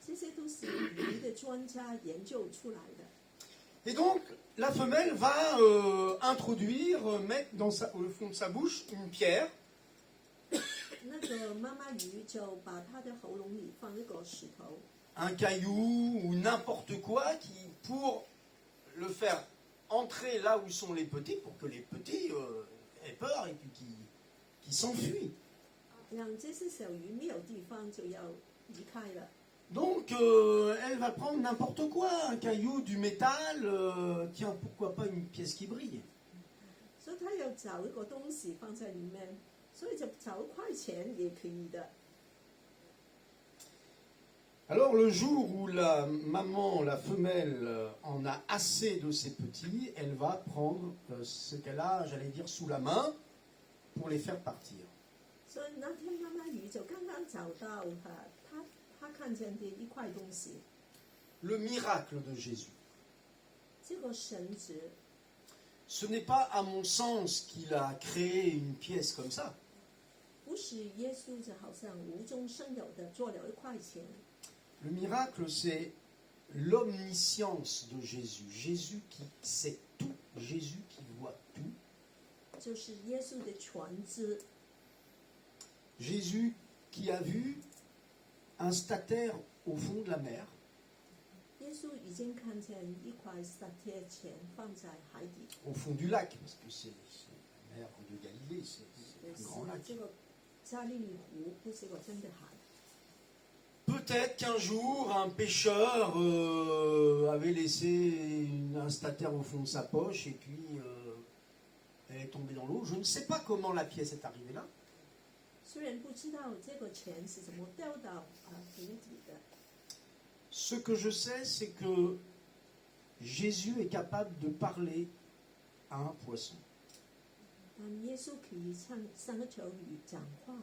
这些都是鱼的专家研究出来的。
Et donc, la femelle va introduire, mettre au fond de sa bouche une pierre.
那个妈妈鱼就把它的喉咙里放一个石头，
Un caillou ou n'importe quoi qui, pour le faire entrer là où sont les petits, pour que les petits aient peur et qu'ils s'enfuient.
让这些小鱼没有地方就要离开了。
Donc, elle va prendre n'importe quoi, un caillou, du métal, tiens, pourquoi pas une pièce qui brille.
所以它要找一个东西放在里面，所以就找一块钱也可以的。
Alors, le jour où la maman, la femelle, en a assez de ses petits, elle va prendre ce qu'elle a, j'allais dire, sous la main pour les faire partir.
所以那天妈妈鱼就刚刚找到她看见的一块东西，
Le miracle de Jésus.
这个神职
Ce n'est pas, à mon sens, qu'il a créé une pièce comme ça.
不是耶稣就好像无中生有的做了一块钱，
Le miracle, c'est l'omniscience de Jésus. Jésus qui sait tout, Jésus qui voit tout.
就是耶稣的全知。
Jésus qui a vu un stataire au fond de la mer.
耶稣已经看见一块撒铁钱放在海底，
Au fond du lac, parce que c'est la mer de Galilée, c'est
就
un
是
grand lac.
这个加利利湖不是个真的海。
Peut-être qu'un jour, un pêcheur avait laissé un stataire au fond de sa poche et puis elle est tombée dans l'eau. Je ne sais pas comment la pièce est arrivée là.
虽然不知道这个钱是怎么掉到湖底的，
Ce que je sais, c'est que Jésus est capable de parler à un poisson.
但耶稣可以像个条鱼讲话，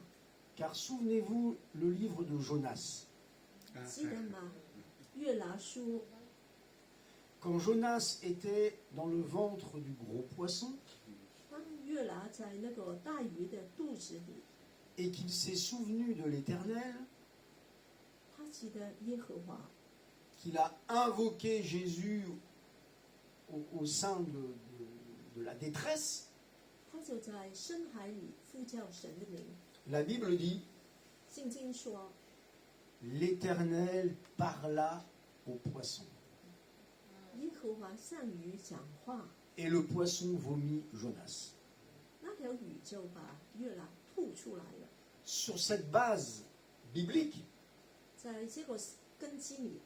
Car souvenez-vous le livre de Jonas.
记得吗？约拿书，
Quand Jonas était dans le ventre du gros poisson
当约拿在那个大鱼的肚子里，
et qu'il s'est souvenu de l'Éternel,
他记得耶和华，
qu'il a invoqué Jésus au sein de la détresse,
他就在深海里呼叫神的名。
la Bible dit
圣经说，
l'Éternel parla au poisson.
耶和华向鱼讲话，
Et le poisson vomit Jonas.
那条鱼就把约拿吐出来了。
Sur cette base biblique,
在这个根基里，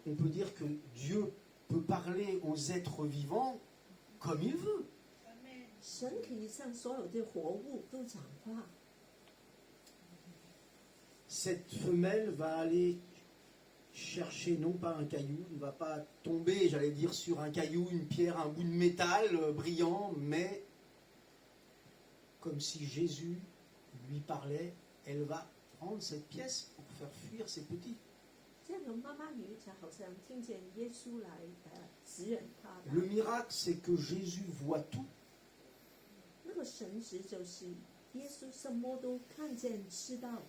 on peut dire que Dieu peut parler aux êtres vivants comme il veut.
Amen.
神可以向所有的活物都讲话。
Cette femelle va aller chercher non pas un caillou, ne va pas tomber, j'allais dire, sur un caillou, une pierre, un bout de métal brillant, mais comme si Jésus lui parlait, elle va prendre cette pièce pour faire fuir ses petits.
这样的妈妈鱼就好像听见耶稣来指引她的。
Le miracle, c'est que Jésus voit tout.
那个神职就是耶稣什么都看见知道，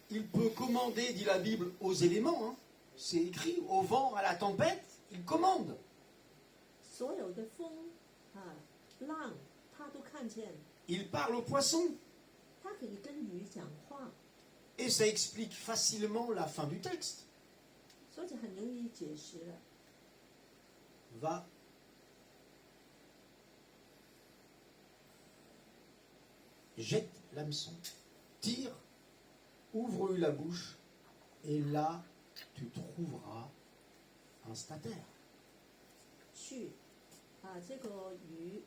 Il peut commander, dit la Bible, aux éléments. Hein. C'est écrit, au vent, à la tempête, il commande.
所有的风浪他都看见，
Il parle aux poissons.
他可以跟鱼讲话，
Et ça explique facilement la fin du texte.
所以就很容易解释了。
Va. Jette l'hameçon. Tire. Ouvre-lui la bouche. Et là, tu trouveras un stataire.
去这个鱼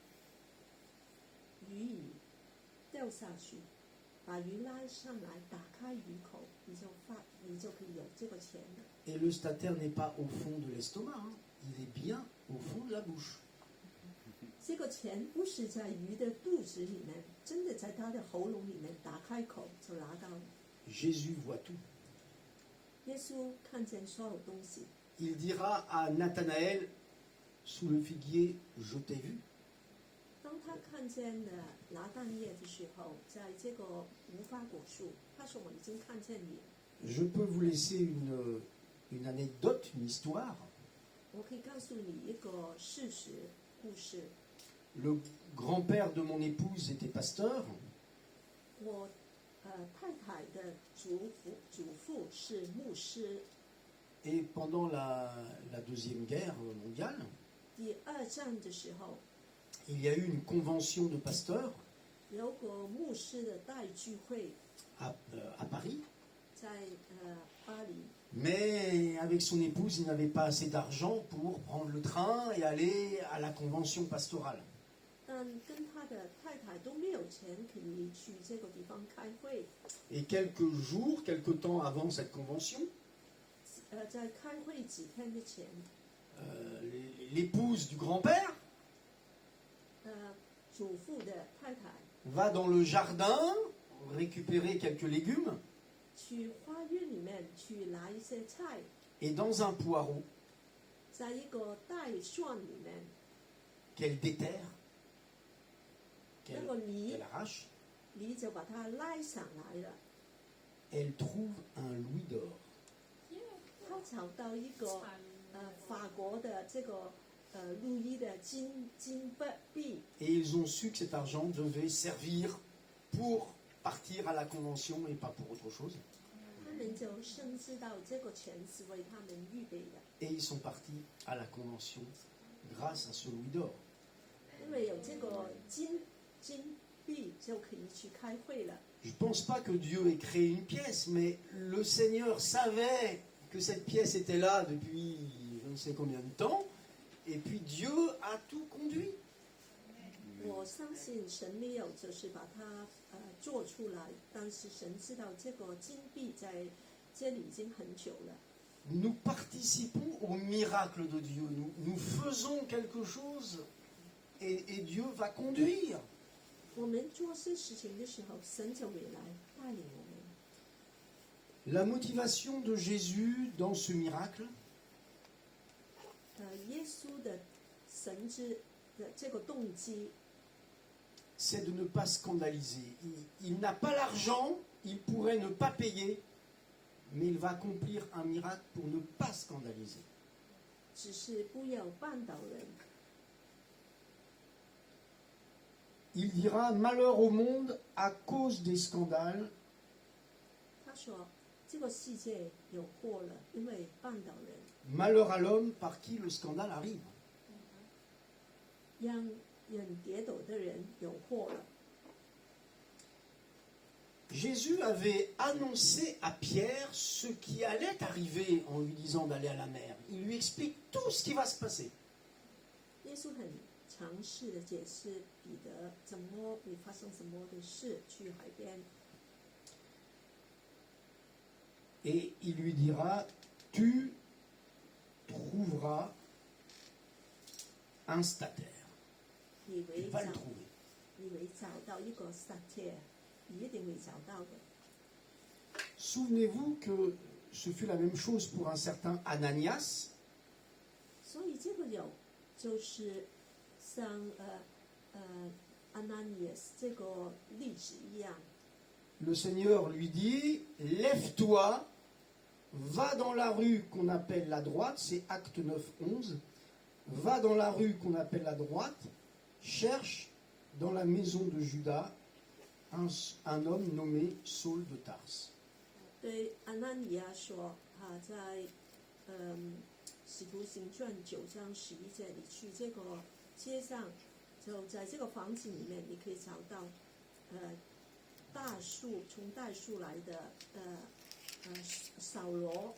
饴掉下去，把鱼拉上来，打开鱼口，你就可以有这个钱了。
Et le stataire n'est pas au fond de l'estomac. Hein. Il est bien au fond de la bouche.
这个钱不是在鱼的肚子里面，真的在它的喉咙里面，打开口就拿到了。
Jésus voit tout.
耶稣看见所有东西，
Il dira à Nathanaël, sous le figuier, je t'ai vu.
当他看见了拿但业的时候，在这个无花果树，他说：“我已经看见你了。
Je peux vous laisser une anecdote, une histoire. »
我可以告诉你一个事实故事。
Le grand-père de mon épouse était pasteur.
我太太的祖父是牧师。
Et pendant la Deuxième Guerre mondiale,
第二战的时候，
il y a eu une convention de pasteurs
有个牧师的大聚会
à Paris.
在巴黎。
Mais avec son épouse, il n'avait pas assez d'argent pour prendre le train et aller à la convention pastorale.
但跟他的太太都没有钱可以去这个地方开会。
Et quelques temps avant cette convention,
在开会几天之前，
l'épouse du grand-père
祖父的太太
va dans le jardin récupérer quelques légumes
去花园里面去拿一些菜，
et dans un poireau
在一个大蒜里面，
qu'elle déterre,
那个梨
qu'elle arrache,
梨就把它拉上来了。
elle trouve un louis d'or.
他找到一个法国的这个路易的金币，
Et ils ont su que cet argent devait servir pour partir à la convention et pas pour autre chose.
他们就深知道这个钱是为他们预备的，
Et ils sont partis à la convention grâce à ce louis d'or.
因为有这个金币就可以去开会了。
Je ne pense pas que Dieu ait créé une pièce, mais le Seigneur savait que cette pièce était là depuis je ne sais combien de temps, et puis Dieu a tout conduit.
我相信神没有就是把它做出来，但是神知道这个金币在这里已经很久了。
Nous participons au miracle de Dieu. Nous faisons quelque chose et Dieu va conduire.
我们做些事情的时候，神就会来带领我们。
La motivation de Jésus dans ce miracle,
耶稣的神之的这个动机，
c'est de ne pas scandaliser. Il n'a pas l'argent, il pourrait ne pas payer, mais il va accomplir un miracle pour ne pas scandaliser.
只是不要绊倒人。
Il dira malheur au monde à cause des scandales,
他说：“这个世界有祸了，因为绊倒人，
malheur à l'homme par qui le scandale arrive.
让人跌倒的人有祸了。”
Jésus avait annoncé à Pierre ce qui allait arriver en lui disant d'aller à la mer. Il lui explique tout ce qui va se passer.
耶稣很尝试的解释彼得怎么会发生什么的事，去海边。
Et il lui dira, tu trouvera un stataire.
以
Il
為
va le
找
trouver.
以為找到一個實車，一定會找到的。
Souvenez-vous que ce fut la même chose pour un certain Ananias.
所以這個就是像Ananias 這個例子一樣。
Le Seigneur lui dit, lève-toi, va dans la rue qu'on appelle la droite, c'est Acte 9, 11, va dans la rue qu'on appelle la droite, cherche dans la maison de Judas un homme nommé Saul de Tarse.
對安納尼亞說，在使徒行傳9章11節，你去這個街上，就在這個房子裡面，你可以找到大樹從大樹來的掃羅。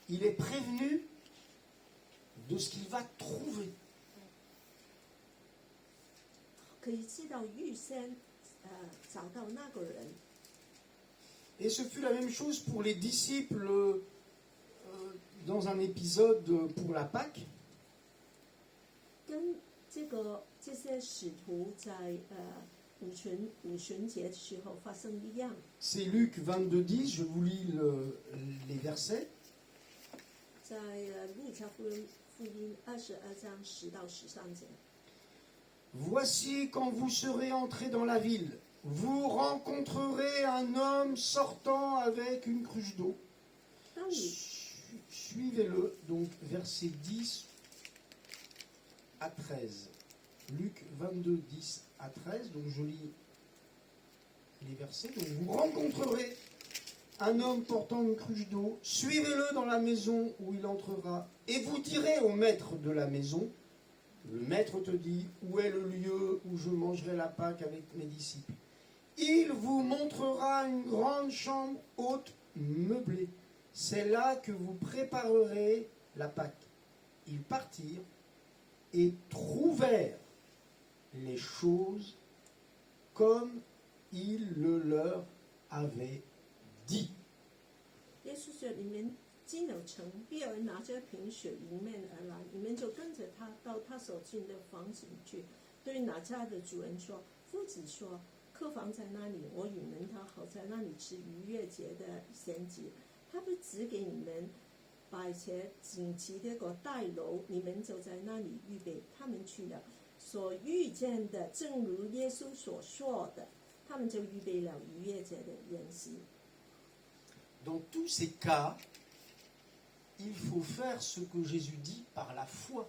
Il est prévenu de ce qu'il va trouver.
可以知道預先找到那個人。
Et ce fut la même chose pour les disciples dans un épisode pour la Pâque.
跟這些使徒在五旬節的時候發生一樣。
C'est Luc 22, 10, je vous lis les versets.
在路加福音22章10到13節。
Voici quand vous serez entrés dans la ville, vous rencontrerez un homme sortant avec une cruche d'eau.
當你
Suivez-le, donc versets 10 à 13. Luc 22, 10 à 13, donc je lis les versets. Donc vous rencontrerez un homme portant une cruche d'eau, suivez-le dans la maison où il entrera, et vous direz au maître de la maison, le maître te dit, où est le lieu où je mangerai la Pâque avec mes disciples? Il vous montrera une grande chambre haute, meublée. C'est là que vous préparerez la Pâque. Ils partirent et trouvèrent les choses comme il le leur avait dit.
耶稣说：“你们进了城，必有人拿着瓶水迎面而来，你们就跟着他到他所进的房子里去。对拿家的主人说：夫子说，客房在那里，我与门他好在那里吃逾越节的筵席。他不指给你们摆设整齐的个大楼，你们就在那里预备。他们去了，所遇见的正如耶稣所说的，他们就预備了逾越節的筵席。
Dans tous ces cas, il faut faire ce que Jésus dit par la foi.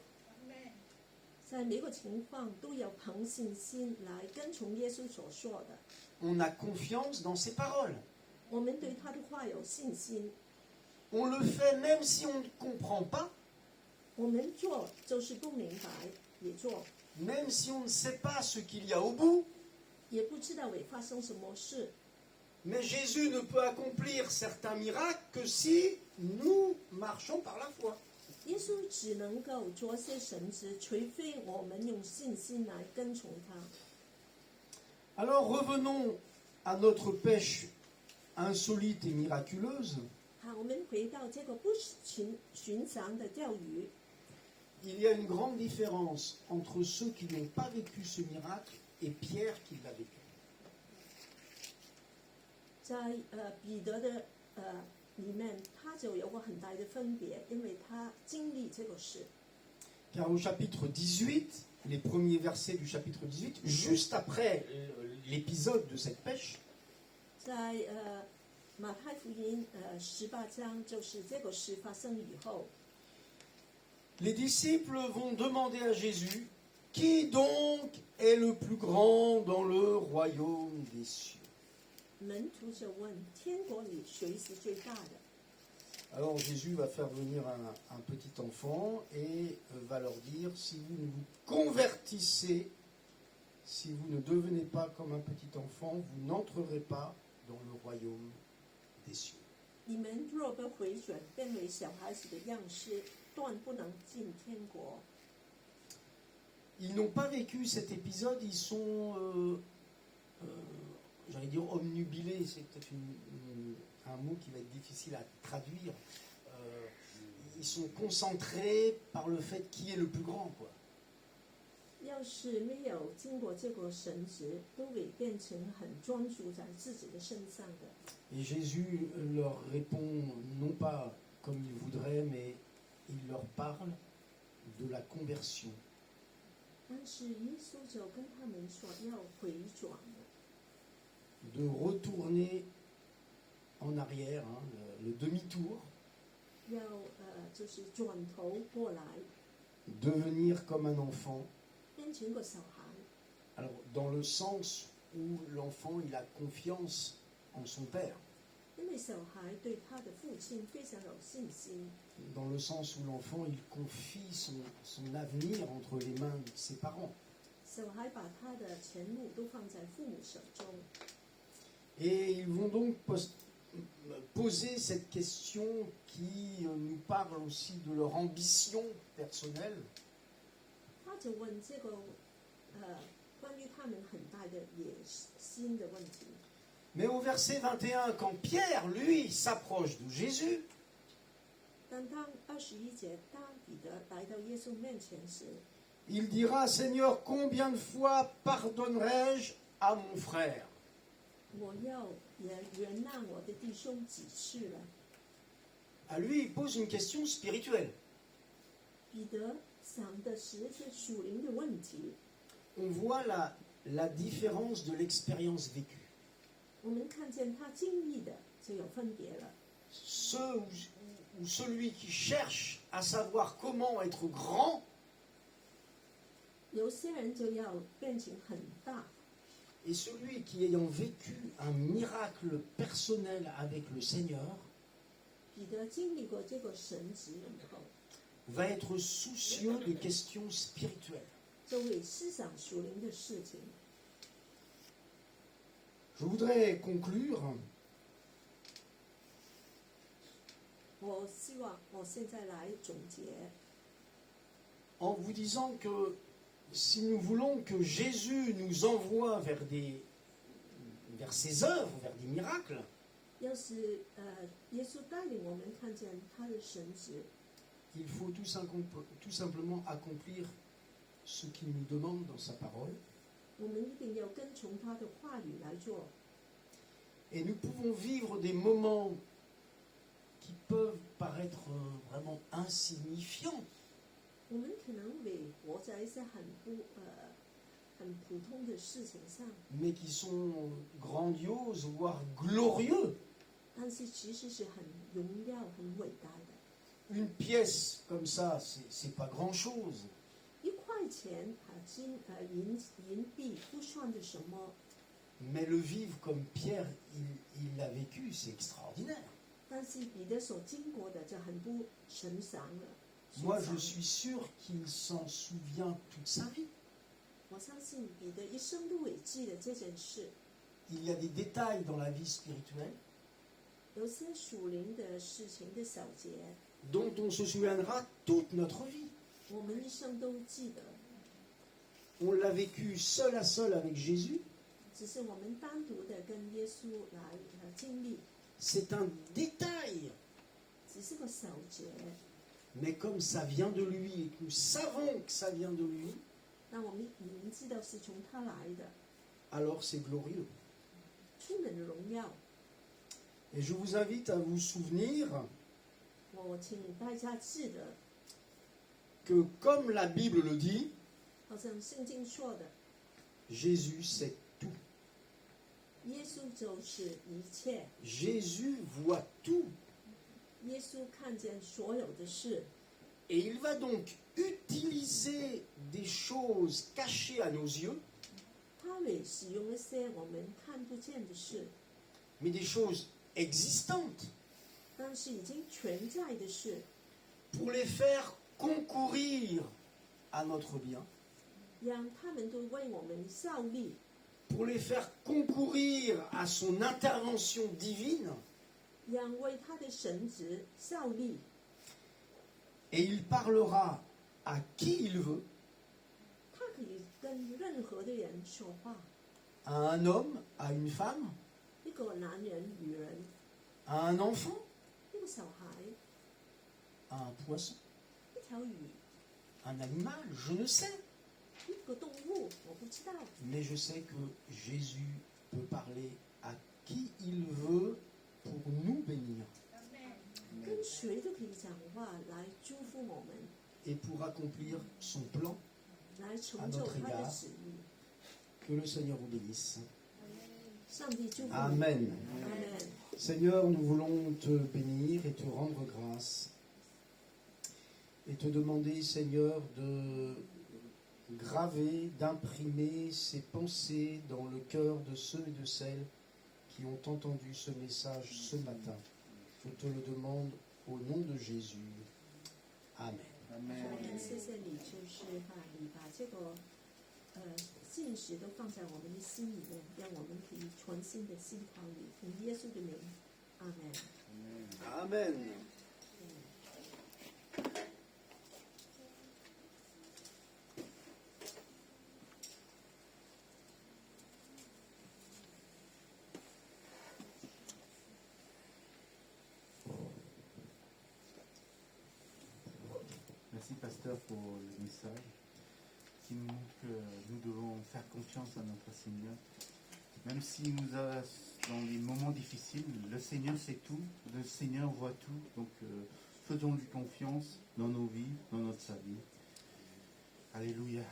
在每個情況都有憑信心來跟從耶穌所說的。
On a confiance dans ses paroles.
我們對他的話有信心，
On le fait même si on ne comprend pas,
我們做就是不明白也做，
même si on ne sait pas ce qu'il y a au bout.
也不知道會發生什麼事。
Mais Jésus ne peut accomplir certains miracles que si nous marchons par la foi.
耶穌只能夠做些神蹟，除非我們用信心來跟從他。
Alors revenons à notre pêche insolite et miraculeuse.
好，我們回到這個不尋常的釣魚。
Il y a une grande différence entre ceux qui n'ont pas vécu ce miracle et Pierre qui l'a vécu.
在彼得的裡面，他就有個很大的分別，因為他經歷這個事。
Car au chapitre 18, les premiers versets du chapitre 18, juste après l'épisode de cette pêche,
在馬太福音18章，就是這個事發生以後，
les disciples vont demander à Jésus, qui donc est le plus grand dans le royaume des cieux?
門徒就問：天國裡誰是最大的？
Alors Jésus va faire venir un petit enfant et va leur dire, si vous ne vous convertissez, si vous ne devenez pas comme un petit enfant, vous n'entrerez pas dans le royaume des cieux.
你們若不回轉，變為小孩子的樣式，斷不能進天國。
Ils n'ont pas vécu cet épisode, ils sont, j'allais dire omnubilés, c'est peut-être un mot qui va être difficile à traduire. ils sont concentrés par le fait qui est le plus grand, quoi.
要是没有经过这个神职，都会变成很专注在自己的身上的。
Et Jésus leur répond non pas comme il voudrait, mais il leur parle de la conversion.
但是耶稣就跟他们说要回转了，
De retourner en arrière, hein, le demi-tour,
要就是转头过来，
devenir comme un enfant.
变成个小孩。
Alors, dans le sens où l'enfant il a confiance en son père,
因为小孩对他的父亲非常有信心，
dans le sens où l'enfant il confie son avenir entre les mains de ses parents.
小孩把他的前路都放在父母手中。
Et ils vont donc poser cette question qui nous parle aussi de leur ambition personnelle.
他就问这个关于他们很大的野心的问题。
Mais au verset 21, quand Pierre, lui, s'approche de Jésus,
但当21节，当彼得来到耶稣面前时，
il dira, Seigneur, combien de fois pardonnerai-je à mon frère?
我要原谅我的弟兄几次了？
À lui, il pose une question spirituelle.
彼得想的是这属灵的问题。
On voit la différence de l'expérience vécue.
我们看见他经历的就有分别了。
Ceux ou celui qui cherche à savoir comment être grand,
有些人就要变成很大，
et celui qui ayant vécu un miracle personnel avec le Seigneur,
彼得经历过这个神职以后，
va être soucieux des questions spirituelles.
就会思想属灵的事情。
Je voudrais conclure
我希望我现在来总结，
en vous disant que si nous voulons que Jésus nous envoie vers ses œuvres, vers des miracles,
要是耶稣带领我们看见他的神职，
il faut tout simplement accomplir ce qu'il nous demande dans sa parole.
我们一定要跟从他的话语来做。
Et nous pouvons vivre des moments qui peuvent paraître vraiment insignifiants,
我们可能会活在一些很普通的事情上，
mais qui sont grandioses, voire glorieux.
但是其实是很荣耀、很伟大的。
Une pièce comme ça, c'est pas grand-chose.
1块钱银币不算的什么，
Mais le vivre comme Pierre, il l'a vécu, c'est extraordinaire.
但是彼得所经过的就很不寻常了。
Moi, je suis sûr qu'il s'en souvient toute sa vie.
我相信彼得一生都会记得这件事。
Il y a des détails dans la vie spirituelle
有些属灵的事情的小节，
dont on se souviendra toute notre vie.
我们一生都记得，
On l'a vécu seul à seul avec Jésus.
只是我们单独的跟耶稣来经历，
C'est un détail.
只是个小节。
Mais comme ça vient de lui et que nous savons que ça vient de lui,
那我们明知道是从他来的，
alors c'est glorieux.
充满荣耀。
Et je vous invite à vous souvenir
我请大家记得，
que comme la Bible le dit,
好像圣经说的，
Jésus sait tout.
耶稣就是一切，
Jésus voit tout.
耶稣看见所有的事，
Et il va donc utiliser des choses cachées à nos yeux,
他会使用一些我们看不见的事，
mais des choses existantes,
但是已经存在的事，
pour les faire concourir à notre bien,
让他们都为我们效力，
pour les faire concourir à son intervention divine.
让为他的神职效力。
Et il parlera à qui il veut,
他可以跟任何的人说话，
à un homme, à une femme,
一个男人、女人、
à un enfant,
一个小孩，
un poisson,
一条鱼，
un animal, je ne sais.
一个动物，我不知道。
Mais je sais que Jésus peut parler à qui il veut pour nous bénir
跟谁都可以讲话来祝福我们，
et pour accomplir son plan.
来成就他的旨意。
Que le Seigneur vous bénisse.
上帝祝福你。
Amen.
阿门。
Seigneur, nous voulons te bénir et te rendre grâce et te demander, Seigneur, de graver, d'imprimer ces pensées dans le cœur de ceux et de celles qui ont entendu ce message ce matin. Je te le demande au nom de Jésus. Amen.
谢谢你，就是你把这个信息都放在我们的心里面，让我们可以全心的信靠你，奉耶稣的名，阿门。
Amen.
Merci, pasteur, pour le message qui nous montre que nous devons faire confiance à notre Seigneur. Même si nous avons dans des moments difficiles, le Seigneur sait tout, le Seigneur voit tout. Donc, faisons-lui confiance dans nos vies, dans notre vie. Alléluia.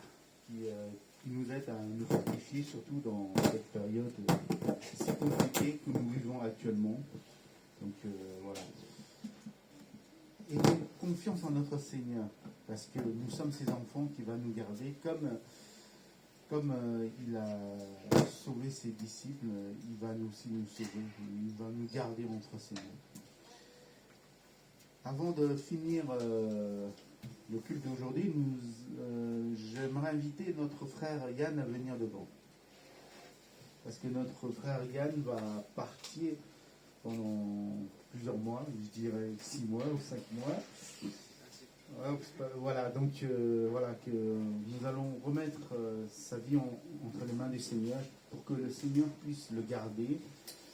Qui nous aide à nous fortifier, surtout dans cette période si compliquée que nous vivons actuellement. Donc, voilà. Et confiance en notre Seigneur, parce que nous sommes ses enfants qui va nous garder comme il a sauvé ses disciples, il va nous aussi nous sauver, il va nous garder notre Seigneur. Avant de finir le culte d'aujourd'hui, j'aimerais inviter notre frère Yann à venir devant. Parce que notre frère Yann va partir pendant plusieurs mois, je dirais 6 mois ou 5 mois. Voilà, donc voilà, que nous allons remettre sa vie entre les mains du Seigneur pour que le Seigneur puisse le garder,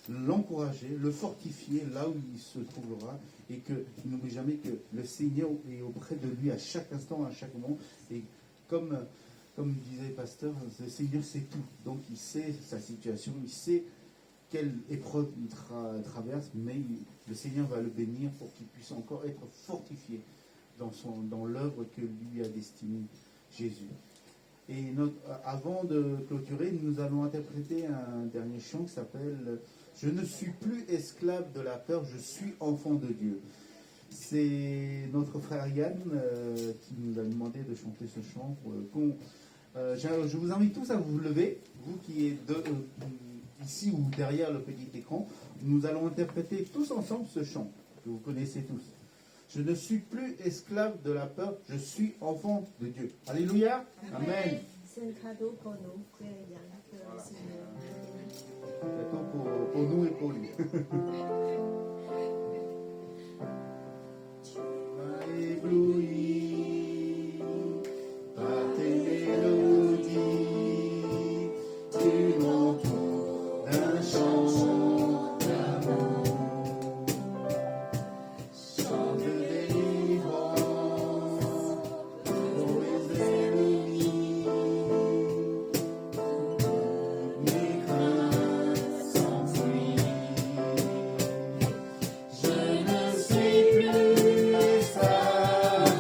l'encourager, le fortifier là où il se trouvera et qu'il n'oublie jamais que le Seigneur est auprès de lui à chaque instant, à chaque moment. Et comme disait le pasteur, le Seigneur sait tout. Donc il sait sa situation, il sait quelle épreuve il traverse, mais le Seigneur va le bénir pour qu'il puisse encore être fortifié dans l'œuvre que lui a destinée Jésus. Et avant de clôturer, nous allons interpréter un dernier chant qui s'appelle « Je ne suis plus esclave de la peur, je suis enfant de Dieu ». C'est notre frère Yann qui nous a demandé de chanter ce chant. Je vous invite tous à vous lever, vous qui êtes ici ou derrière le petit écran. Nous allons interpréter tous ensemble ce chant que vous connaissez tous. Je ne suis plus esclave de la peur, je suis enfant de Dieu. Alléluia. Amen. C'est pour nous et pour lui. Tu m'as ébloui par tes mélodies, tu m'entoures d'un chant d'amour. Je ne suis plus esclave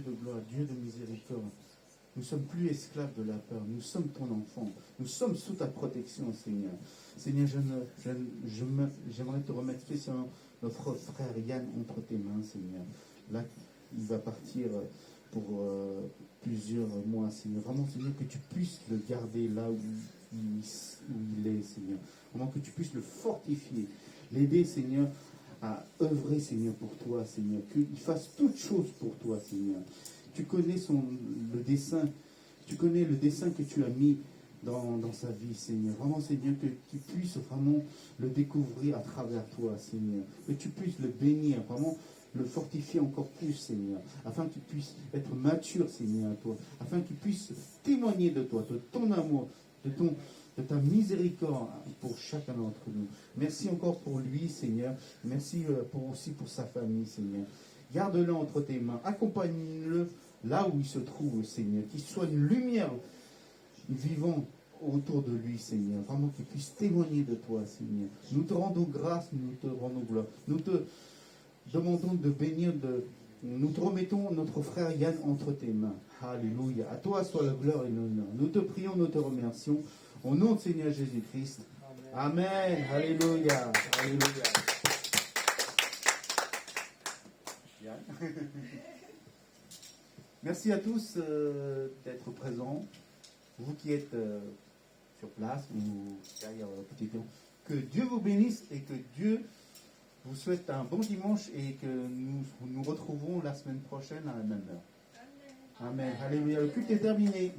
de gloire, Dieu de miséricorde. Nous ne sommes plus esclaves de la peur, nous sommes ton enfant. Nous sommes sous ta protection, Seigneur. Seigneur, j'aimerais te remettre spécialement notre frère Yann entre tes mains, Seigneur. Là, il va partir pour plusieurs mois, Seigneur. Vraiment, Seigneur, que tu puisses le garder là où il est, Seigneur. Vraiment que tu puisses le fortifier, l'aider, Seigneur, à œuvrer, Seigneur, pour toi, Seigneur. Qu'il fasse toutes choses pour toi, Seigneur. Tu connais le dessein, tu connais le dessein que tu as mis dans sa vie, Seigneur. Vraiment, Seigneur, que tu puisses vraiment le découvrir à travers toi, Seigneur. Que tu puisses le bénir, vraiment le fortifier encore plus, Seigneur. Afin qu'il puisse être mature, Seigneur, à toi. Afin qu'il puisse témoigner de toi, de ton amour, de ta miséricorde pour chacun d'entre nous. Merci encore pour lui, Seigneur. Merci aussi pour sa famille, Seigneur. Garde-le entre tes mains. Accompagne-le là où il se trouve, Seigneur. Qu'il soit une lumière vivant autour de lui, Seigneur. Vraiment qu'il puisse témoigner de toi, Seigneur. Nous te rendons grâce, nous te rendons gloire. Nous te demandons de bénir, nous te remettons notre frère Yann entre tes mains. Alléluia. À toi soit la gloire et l'honneur. Nous te prions, nous te remercions. Au nom de Seigneur Jésus-Christ. Amen. Amen. Alléluia. Alléluia. Merci à tous d'être présents. Vous qui êtes sur place ou derrière le petit écran. Que Dieu vous bénisse et que Dieu vous souhaite un bon dimanche et que nous nous retrouvons la semaine prochaine à la même heure. Amen. Alléluia. Le culte est terminé.